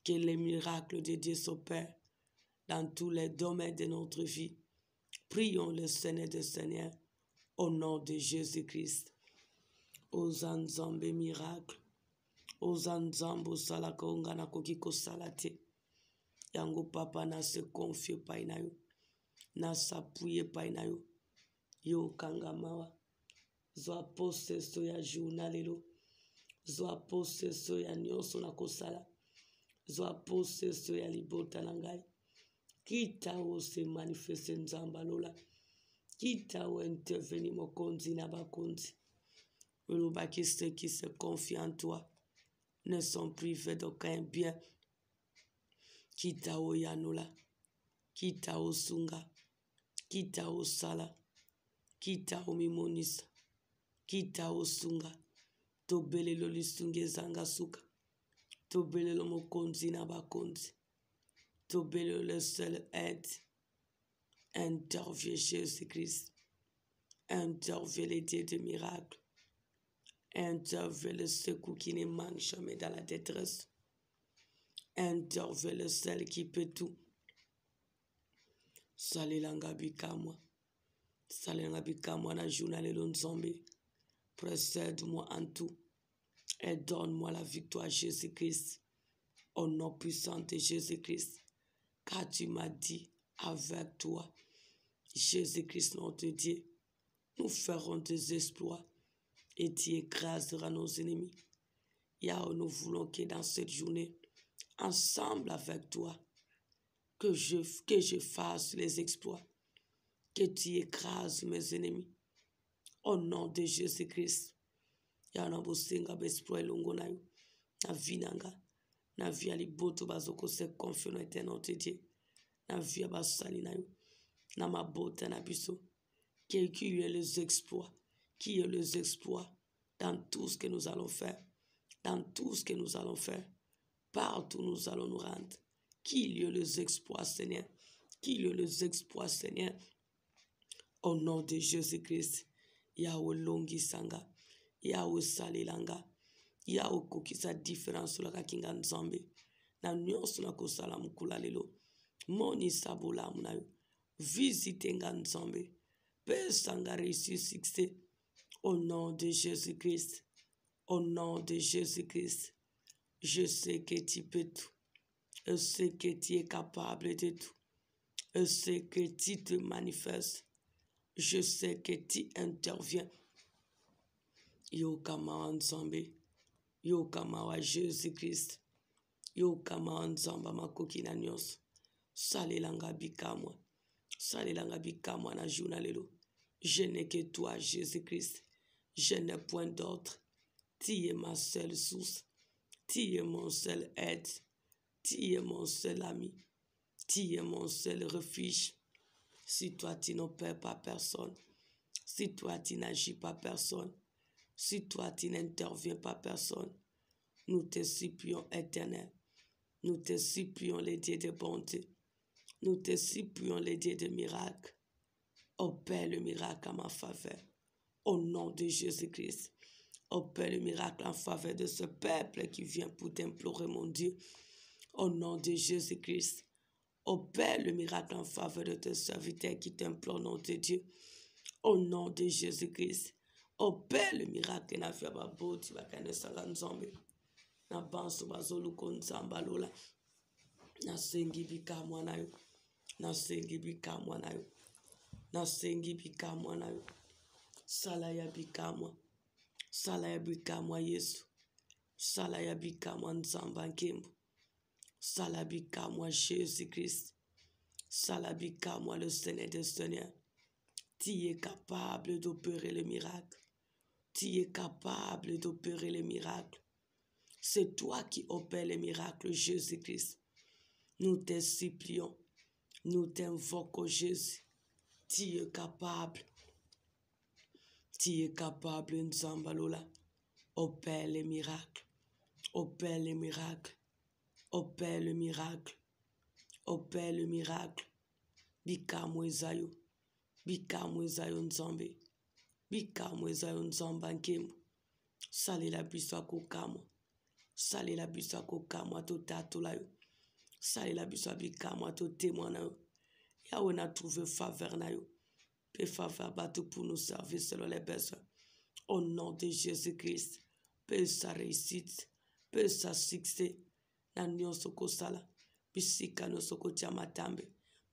Que les miracles de Dieu s'opèrent dans tous les domaines de notre vie. Prions le Seigneur des Seigneurs au nom de Jésus-Christ. Ozanzambe miracle. Ozanzambo salakonga na kokiko salate. Yango papa na se confie pa inayo. Na s'appuyer pa inayo. Yo kangamawa. Zwa possession ya journalelo. Zwa possession ya nyonso na kosala. Zwa possession ya libota na ngai. Kita o se manifeste nzamba lola. Kita o intervenir mokonzi na bakonzi. Olobaki ceux qui se confient en toi ne sont privés d'aucun bien. Kita o yanola. Kita o sunga. Kita o sala. Kita o mimonisa. Kita o sunga. Tobele lo lisunge zanga suka. Tobele lo mokonzi na bakonzi. Tobele le seul aide. Intervient Jésus-Christ. Intervient les dieux de miracles. Intervient le secours qui ne manque jamais dans la détresse. Intervient le seul qui peut tout. Salilanga bikamwa. Salilanga bikamwa na journal Nzambe. Précède-moi en tout. Et donne-moi la victoire, Jésus-Christ. Au nom puissant de Jésus-Christ. Car tu m'as dit, avec toi, Jésus-Christ, notre Dieu, nous ferons des exploits et tu écraseras nos ennemis. Yahweh, nous voulons que dans cette journée, ensemble avec toi, que je fasse les exploits, que tu écrases mes ennemis. Au nom de Jésus-Christ, Yahweh, nous voulons exploit longo na yo, na vinanga, na via liboto bazoko se confie no ete notre Dieu, na via basali na yo, na mabota na biso, qui est les exploits, qui est les exploits dans tout ce que nous allons faire, dans tout ce que nous allons faire, partout nous allons nous rendre, qu'il y ait les exploits, Seigneur, qu'il y ait les exploits, Seigneur, au nom de Jésus-Christ, Yahweh longi sanga, Yahweh salilanga, Yahweh kokisa différence la kinga nzambe, na nyonso na kosala mukula lelo, moni sabola munayo, visite nga nzambe, pesanga réussir succès, au nom de Jésus-Christ, au nom de Jésus-Christ, je sais que tu peux tout, je sais que tu es capable de tout, je sais que tu te manifestes, je sais que tu interviens. Yo kama nzambe, yo kama wa Jésus-Christ, yo kama nzamba makoki na nyonso, salelanga bikamwa, Salilanga bikamo na journal lelo. Je n'ai que toi, Jésus-Christ. Je n'ai point d'autre. Tu es ma seule source. Tu es mon seul aide. Tu es mon seul ami. Tu es mon seul refuge. Si toi tu n'opères pas personne, si toi tu n'agis pas personne, si toi tu n'interviens pas personne, nous te supplions, Éternel. Nous te supplions, les dieux de bonté. Nous te supplions, les dieux de miracles. Opère le miracle en ma faveur. Au nom de Jésus-Christ. Opère le miracle en faveur de ce peuple qui vient pour t'implorer, mon Dieu. Au nom de Jésus-Christ. Opère le miracle en faveur de tes serviteurs qui t'implorent, nom de Dieu. Au nom de Jésus-Christ. Opère le miracle na vya baboti bakane sanga nzombe. Na banso bazolu konzamba lola. Na sengi bikamwa na yo. Na sengi bikamwa na yo. Na sengi bikamwa na yo. Sala ya bikamwa. Sala ya bikamwa Yesu. Sala ya bikamwa nzamba nkembo. Sala bikamwa Jésus-Christ. Sala bikamwa le Seigneur des Seigneurs. Tu es capable d'opérer le miracle. Tu es capable d'opérer les miracles. C'est toi qui opères les miracles, Jésus-Christ. Nous te supplions. Nous t'invoquons, Jésus. Tu es capable. Tu es capable, Nzambalola. Opère les miracles. Opère les miracles. Opère le miracle. Opère le miracle. Bikamwezayo. Bikamwezayo Nzambe. Bikamwezayo Nzamba nkemo. Salela biso akokamo. Salela biso akokamo atotatola yo. Salela biso abikamo atotémoin na yo. Yahweh n'a trouvé faveur na yo. Pe faveur bateau pour nous servir selon les besoins. Au nom de Jésus-Christ. Pe sa réussite. Pe sa succès. Na nyonso kosala. Bisika nyonso kotia matambe.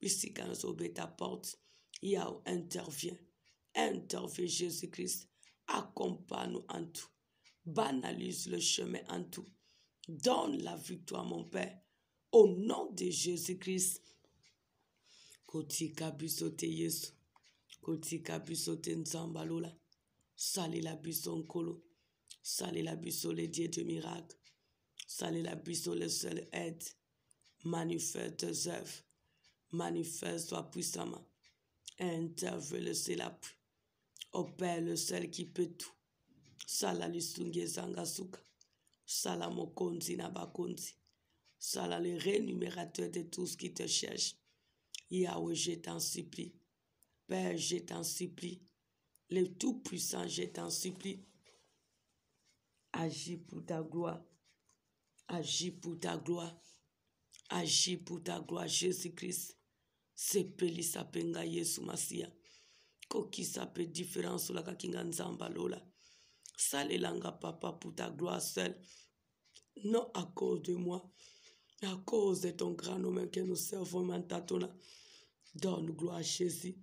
Bisika nyonso beta porte. Yahweh intervient. Intervient Jésus-Christ. Accompagne-nous en tout. Banalise le chemin en tout. Donne la victoire, mon Père. Au nom de Jésus-Christ. Kotika bisote Yesu. Kotika bisote Nzambalola. Salé la biso nkolo. Salé la biso les dieux de miracle. Salé la biso le seul aide. Manifeste tes œuvres. Manifeste-toi puissamment. Intervient le seul appui. Opère le seul qui peut tout. Sala lisunge zangasuka. Sala mokonzi na bakonzi. Sala le rémunérateur de tout ce qui te cherche. Yahweh, je t'en supplie. Père, je t'en supplie. Le Tout-Puissant, je t'en supplie. Agis pour ta gloire. Agis pour ta gloire. Agis pour ta gloire, Jésus-Christ. Sepeli sapenga Yesu Masia. Koki sape différence la kakinga nzamba lola. Salelanga papa pour ta gloire seule. Non à cause de moi. À cause de ton grand nom que nous servons maintenant. Donne gloire à Jésus.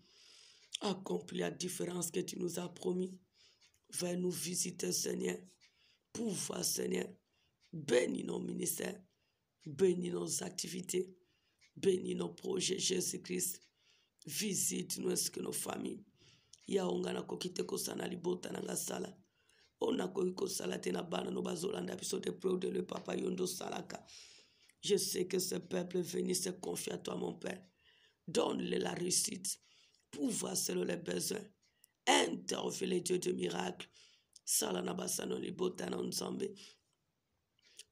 Accomplis la différence que tu nous as promis. Viens nous visiter, Seigneur. Pouvoir, Seigneur. Bénis nos ministères. Bénis nos activités. Bénis nos projets, Jésus-Christ. Visite-nous ainsi que nos familles. Ya ongana kokite kosana libota nanga sala. Ona ko sala tena bana no bazolanda biso de près de le papa yondo salaka. Je sais que ce peuple venu se confie à toi, mon Père. Donne-le la réussite. Pouvoir selon les besoins. Intervient les dieux de miracles. Salana basano libota na nzambe.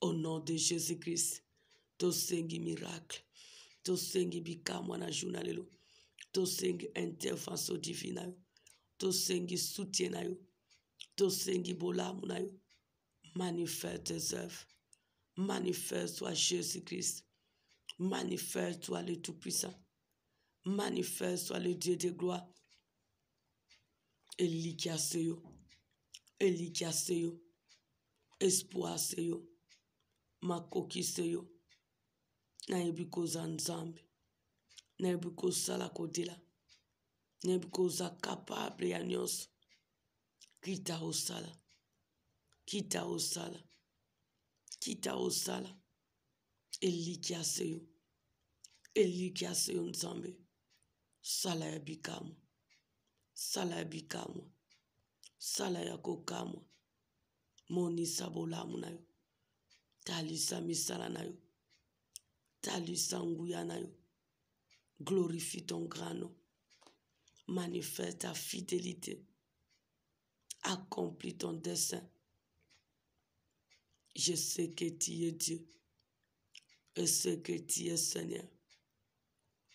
Au nom de Jésus-Christ. Tosengi miracle. Tosengi bikamwa na journalelo. Tosengi intervention divine na yo. Tosengi soutien na yo. Tosengi bolamu na yo. Manifeste tes œuvres. Manifeste-toi Jésus-Christ. Manifeste-toi le Tout-Puissant. Manifeste-toi le Dieu de gloire. Elikia seyo. Elikia seyo. Espoir seyo. Makoki seyo. Nayebi koza nzambe. Nayebi kozala kodela. Nayebi koza capable ya nyonso. Kita osala. Kita osala. Kita osala. Elikia seyo. Elikia seyo nzambe. sala ya bikamwa, sala ya bikamwa, sala ya kokamwa, monisa bolamu na yo, talisa misala na yo, talisa nguya na yo, glorifie ton grand nom, manifeste ta fidélité, accomplis ton dessein. Je sais que tu es Dieu, je sais que tu es Seigneur,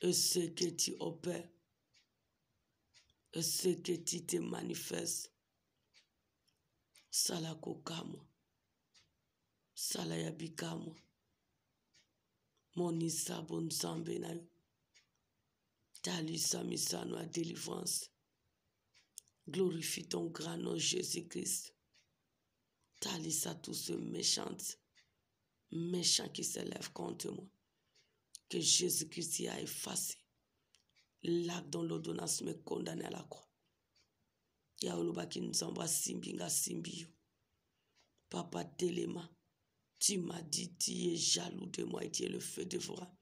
je sais que tu opères, je sais que tu te manifestes. Sala kokamwa, sala ya bikamwa, monisa bonzambe na yo, talisa misano ya délivrance. Glorifie ton grand nom Jésus-Christ. Talisa tous ceux méchants qui s'élèvent contre moi. Que Jésus-Christ y a effacé l'acte dont l'ordonnance me condamne à la croix. Ya oloba ki nzamba simbi nga simbi yo. Papa Téléma, tu m'as dit, tu es jaloux de moi et tu es le feu dévorant.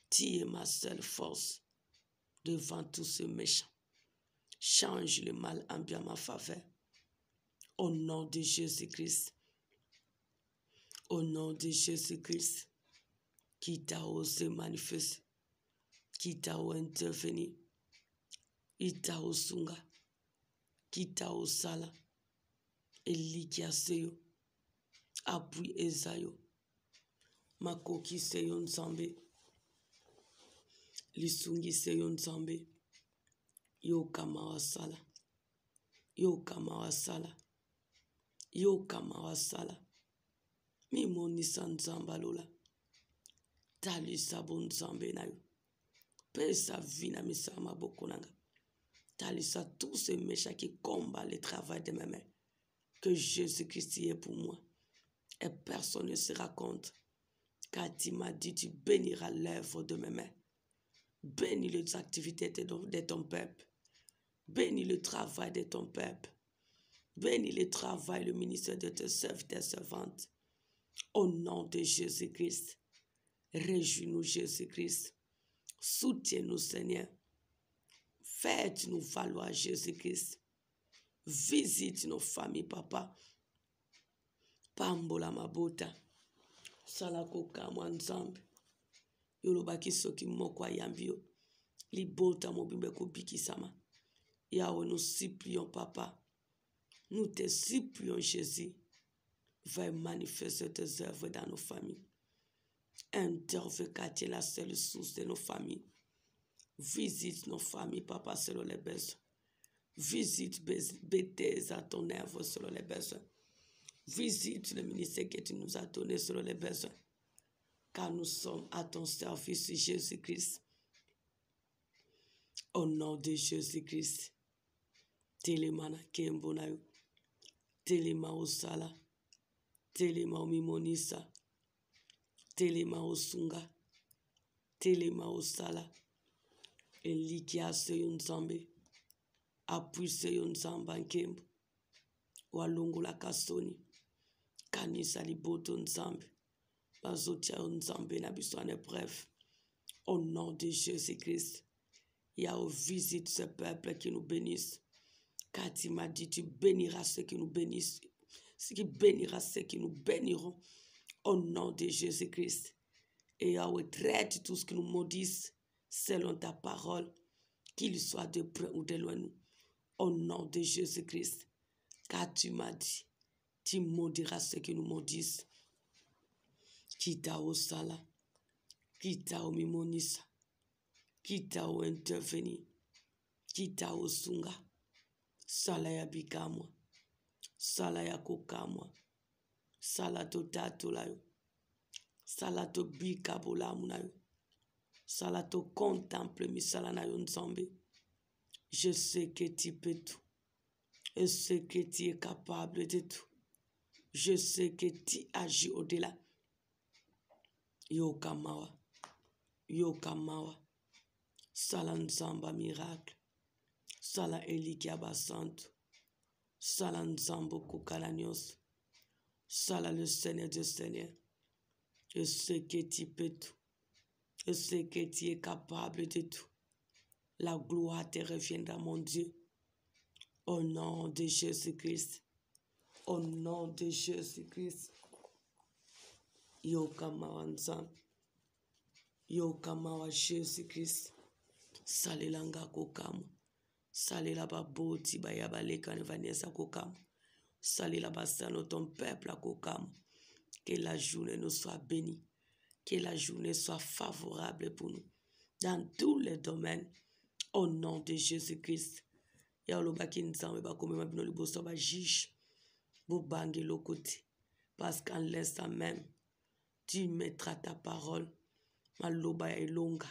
Tu es ma seule force devant tous ces méchants. Change le mal en bien ma faveur. Au nom de Jésus-Christ. Au nom de Jésus-Christ. Qui t'a osé manifester. Qui t'a osé intervenir. Qui t'a osé sunga. Qui t'a osé sala. Elikia seyo. Appui ezayo. Makoki seyo nzambe. Lisungi seyo nzambe. Yo kama wasala. Yo kama wasala. Yo kama wasala. Mimonisa nzamba lola. Talisa bon nzambe na yo. Pesa vina misa maboko nanga. Talisa tous ces méchants qui combattent le travail de mes mains. Que Jésus-Christ est pour moi. Et personne ne se raconte. Car tu m'as dit, tu béniras l'œuvre de mes mains. Bénis les activités de ton peuple. Bénis le travail de ton peuple. Bénis le travail, le ministère de tes servants, tes servantes. Au nom de Jésus-Christ. Réjouis-nous, Jésus-Christ. Soutiens-nous, Seigneur. Faites-nous valoir, Jésus-Christ. Visite nos familles, papa. Pambola mabota. Salako kamwa nzambe. Yolobaki soki moko ayambi yo. Libota mobimbe kubikisama. Yahweh, nous supplions, papa. Nous te supplions, Jésus. Va manifester tes œuvres dans nos familles. Interviens car tu es la seule source de nos familles. Visite nos familles, papa, selon les besoins. Visite Bethesda à ton œuvre selon les besoins. Visite le ministère que tu nous as donné selon les besoins. Car nous sommes à ton service, Jésus-Christ. Au nom de Jésus-Christ. Télémana Kembonayo. Téléma Osala. Téléma Omimonisa. Téléma Osunga. Téléma Osala. Elikia Seyon Nzambe. Appuie Seyon Nzamba Nkembo. Walongola Kasoni. Kanisa Liboto Nzambe. Bazotia Nzambe na biso en épreuve. Au nom de Jésus-Christ. Yahweh, visite ce peuple qui nous bénisse. Car tu m'as dit, tu béniras ceux qui nous bénissent. Ce qui bénira ceux qui nous béniront. Au nom de Jésus-Christ. Et Yahweh, traite tout ce qui nous maudissent selon ta parole. Qu'il soit de près ou de loin nous. Au nom de Jésus-Christ. Car tu m'as dit, tu maudiras ceux qui nous maudissent. Kita o sala. Kita o mimonisa. Kita o intervenir. Kita o sunga. Sala ya bikamwa. Sala ya kokamwa. Sala to tato la yo. Sala to bikabolamu na yo. Sala to contemple mi sala na yo nzambe. Je sais que tu peux tout. Je sais que tu es capable de tout. Je sais que tu agis au-delà. Yo kamawa. Yo kamawa. Sala nzamba miracle. Sala elikia basanto. Sala nzambo kukalanios. Sala le Seigneur des Seigneurs. Je sais que tu peux tout. Je sais que tu es capable de tout. La gloire te reviendra, mon Dieu. Au nom de Jésus-Christ. Au nom de Jésus-Christ. Yo kamawa nzambe. Yo kamawa Jésus-Christ. Salelanga kokamu. Salela baboti baya baleka ne vanessa kokamu. Salela basano ton peuple à kokamu. Que la journée nous soit bénie. Que la journée soit favorable pour nous. Dans tous les domaines. Au nom de Jésus-Christ. Ya olobaki nzambe bakomema bino liboso ba juge. Bobange lokote. Parce qu'en l'instant même, tu mettras ta parole. Maloba ya ilonga.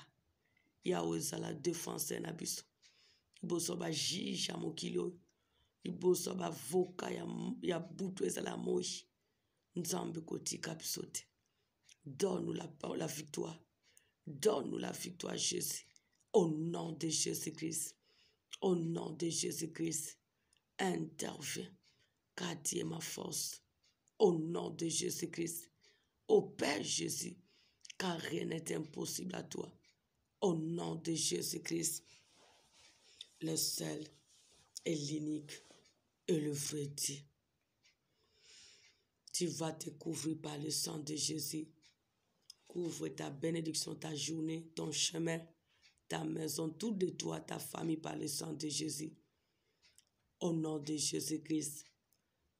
Ya ozala défenseur na biso. Liboso ba juge ya mokili oyo. Liboso ba avocat ya butu ezala moi. Nzambe kotika biso te. Donne-nous la victoire. Donne-nous la victoire, Jésus. Au nom de Jésus-Christ. Au nom de Jésus-Christ. Interviens. Car tu es ma force. Au nom de Jésus-Christ. Au Père Jésus. Car rien n'est impossible à toi. Au nom de Jésus-Christ. Le seul et l'unique et le vrai Dieu. Tu vas te couvrir par le sang de Jésus. Couvre ta bénédiction, ta journée, ton chemin, ta maison, tout de toi, ta famille par le sang de Jésus. Au nom de Jésus-Christ.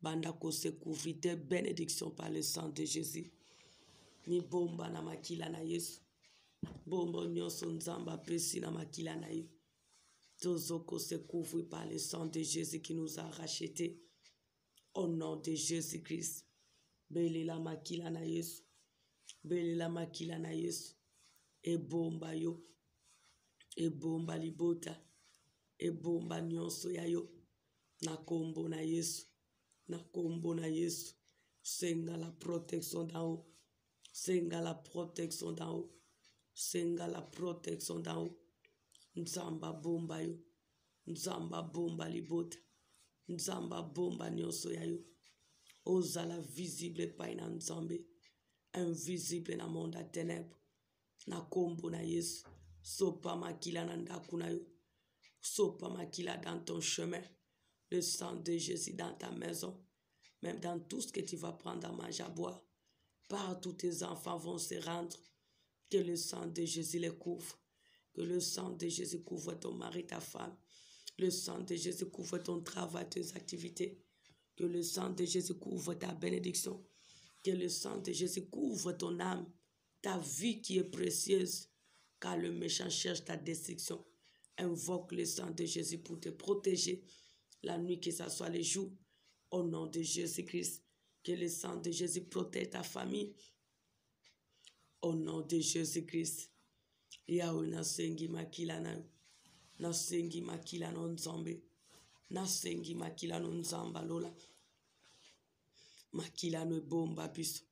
Bandako se couvrir tes bénédictions par le sang de Jésus. Ni bomba na makila na Yesu. Bomba nyonso nzamba pesi na makila na ye. Tozoko se couvrir par le sang de Jésus qui nous a rachetés. Au nom de Jésus-Christ. Bele la makila na Yesu. Bele la makila na Yesu. E bomba yo. E bomba libota. E bomba nyonso ya yo. Na kombo na Yesu. Na kombo na Yesu. Senga la protection d'en haut. Senga la protection d'en haut. Senga la protection d'en haut. Nzamba bomba yo. Nzamba bomba libota. Nzamba bomba nyonso ya yo. Ozala visible pa na nzambe. Invisible na monde à ténèbres. Na kombo na Yesu. Sopa makila na ndaku na yo. Sopa makila dans ton chemin. Le sang de Jésus dans ta maison. Même dans tout ce que tu vas prendre à manger, à boire. Partout tes enfants vont se rendre. Que le sang de Jésus les couvre. Que le sang de Jésus couvre ton mari, ta femme. Le sang de Jésus couvre ton travail, tes activités. Que le sang de Jésus couvre ta bénédiction. Que le sang de Jésus couvre ton âme. Ta vie qui est précieuse. Car le méchant cherche ta destruction. Invoque le sang de Jésus pour te protéger. La nuit, que ce soit le jour. Au nom de Jésus-Christ. Que le sang de Jésus protège ta famille. Au nom de Jésus-Christ. Yawe nasengi makila na. Nasengi makila no nzambe. Nasengi makila no nzamba lola. Makila no bomba biso.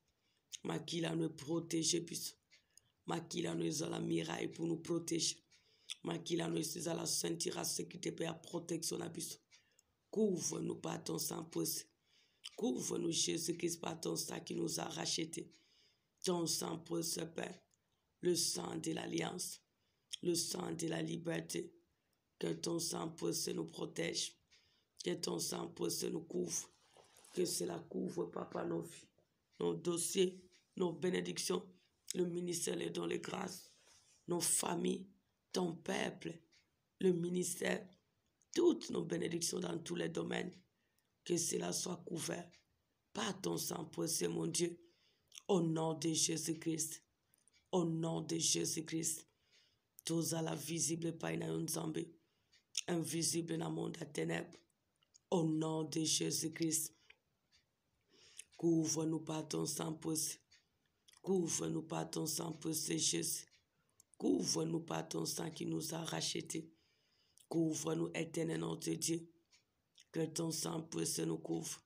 Makila no protéger biso. Makila no ezala miraille pour nous protéger. Makila no ezala sentir à sécurité pour la protection na biso. Couvre-nous par ton sang précieux. Couvre-nous, Jésus-Christ, par ton sang qui nous a rachetés. Ton sang précieux, Père. Le sang de l'alliance. Le sang de la liberté. Que ton sang précieux nous protège. Que ton sang précieux nous couvre. Que cela couvre, Papa, nos vies, nos dossiers, nos bénédictions, le ministère, les dons, les grâces, nos familles, ton peuple, le ministère, toutes nos bénédictions dans tous les domaines. Que cela soit couvert par ton sang précieux, mon Dieu. Au nom de Jésus-Christ. Au nom de Jésus-Christ. Tous à la visible par une Nzambe. Invisible dans le monde à ténèbres. Au nom de Jésus-Christ. Couvre-nous par ton sang précieux. Couvre-nous par ton sang précieux, Jésus. Couvre-nous par ton sang qui nous a rachetés. Couvre-nous, éternel notre Dieu. Que ton sang précieux nous couvre.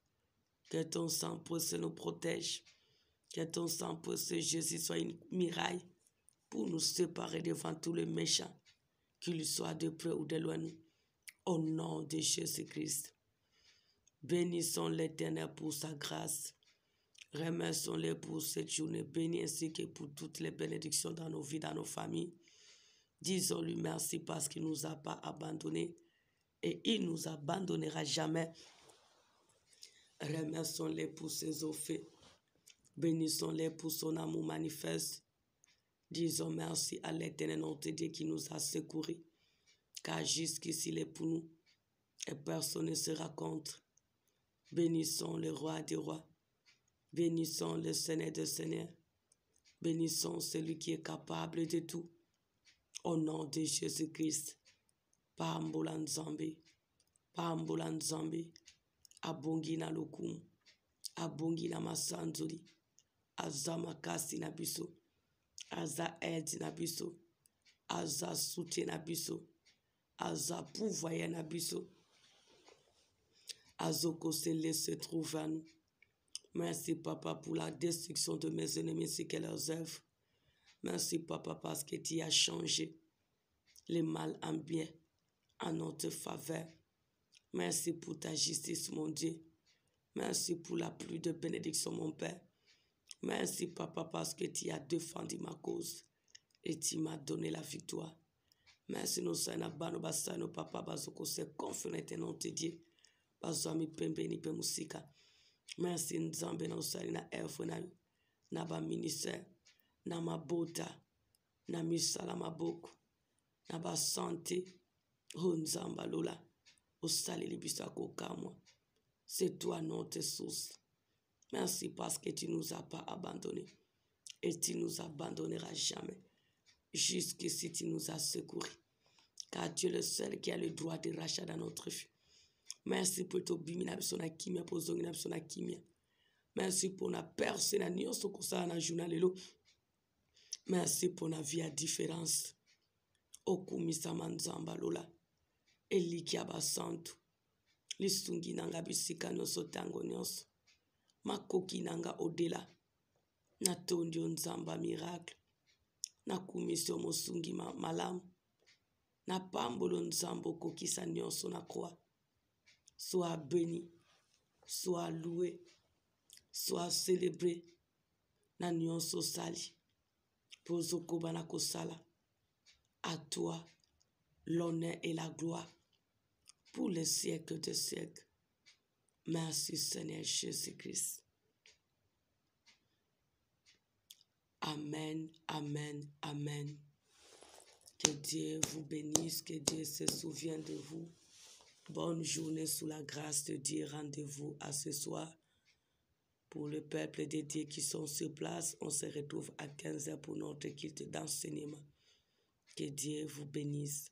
Que ton sang précieux nous protège. Que ton sang précieux, Jésus, soit une miraille pour nous séparer devant tous les méchants, qu'ils soient de près ou de loin nous. Au nom de Jésus-Christ. Bénissons l'Éternel pour sa grâce. Remercions-le pour cette journée bénie ainsi que pour toutes les bénédictions dans nos vies, dans nos familles. Disons-lui merci parce qu'il ne nous a pas abandonnés et il ne nous abandonnera jamais. Remercions-les pour ses offres. Bénissons-les pour son amour manifeste. Disons merci à l'Éternel notre Dieu qui nous a secourus, car jusqu'ici il est pour nous et personne ne sera contre. Bénissons le roi des rois. Bénissons le Seigneur des seigneurs. Bénissons celui qui est capable de tout. Au nom de Jésus-Christ. Pambola Nzambe. Pambola Nzambe. Abongi na lokumu. Abongi na masanzoli. Aza makasi na biso. Aza aide na biso. Aza soutien na biso. Aza pouvoir na biso. Azoko se trouve à nous. Merci, Papa, pour la destruction de mes ennemis ainsi que leurs œuvres. Merci, Papa, parce que tu as changé le mal en bien, en notre faveur. Merci pour ta justice, mon Dieu. Merci pour la pluie de bénédiction, mon Père. Merci, Papa, parce que tu as défendu ma cause et tu m'as donné la victoire. Merci, nous sommes bano basano, Papa, bazoko se confiner te non te Dieu. Bazami pembe ni pe musika. Merci Nzambe na usali na elfu na ba ministère na mabota na misala maboko na ba santé Nzamba lola usali libisa kokamwa. C'est toi notre source. Merci parce que tu nous as pas abandonnés et tu nous abandonneras jamais. Jusqu'ici tu nous as secourus, car tu es le seul qui a le droit de rachat dans notre vie. Merci pour ton bimina na kimia pozongi na kimia. Merci pour la personne na nyonso kosala na journal lelo. Merci pour la vie à différence. Okumisa manzamba lola. Eliki abasantu. Lisungi nanga bisika nyonso tango nyonso. Makoki nanga odela. Natondi nzamba miracle. Nakumisio mosungi malamu. Na pambolo nzambo kokisa nyonso na croix. Sois béni, sois loué, sois célébré. Na nyonso sali. Pozoko banako sala. À toi l'honneur et la gloire pour les siècles des siècles. Merci Seigneur Jésus-Christ. Amen, amen, amen. Que Dieu vous bénisse, que Dieu se souvienne de vous. Bonne journée sous la grâce de Dieu. Rendez-vous à ce soir. Pour le peuple de Dieu qui sont sur place, on se retrouve à 15h pour notre culte d'enseignement. Que Dieu vous bénisse.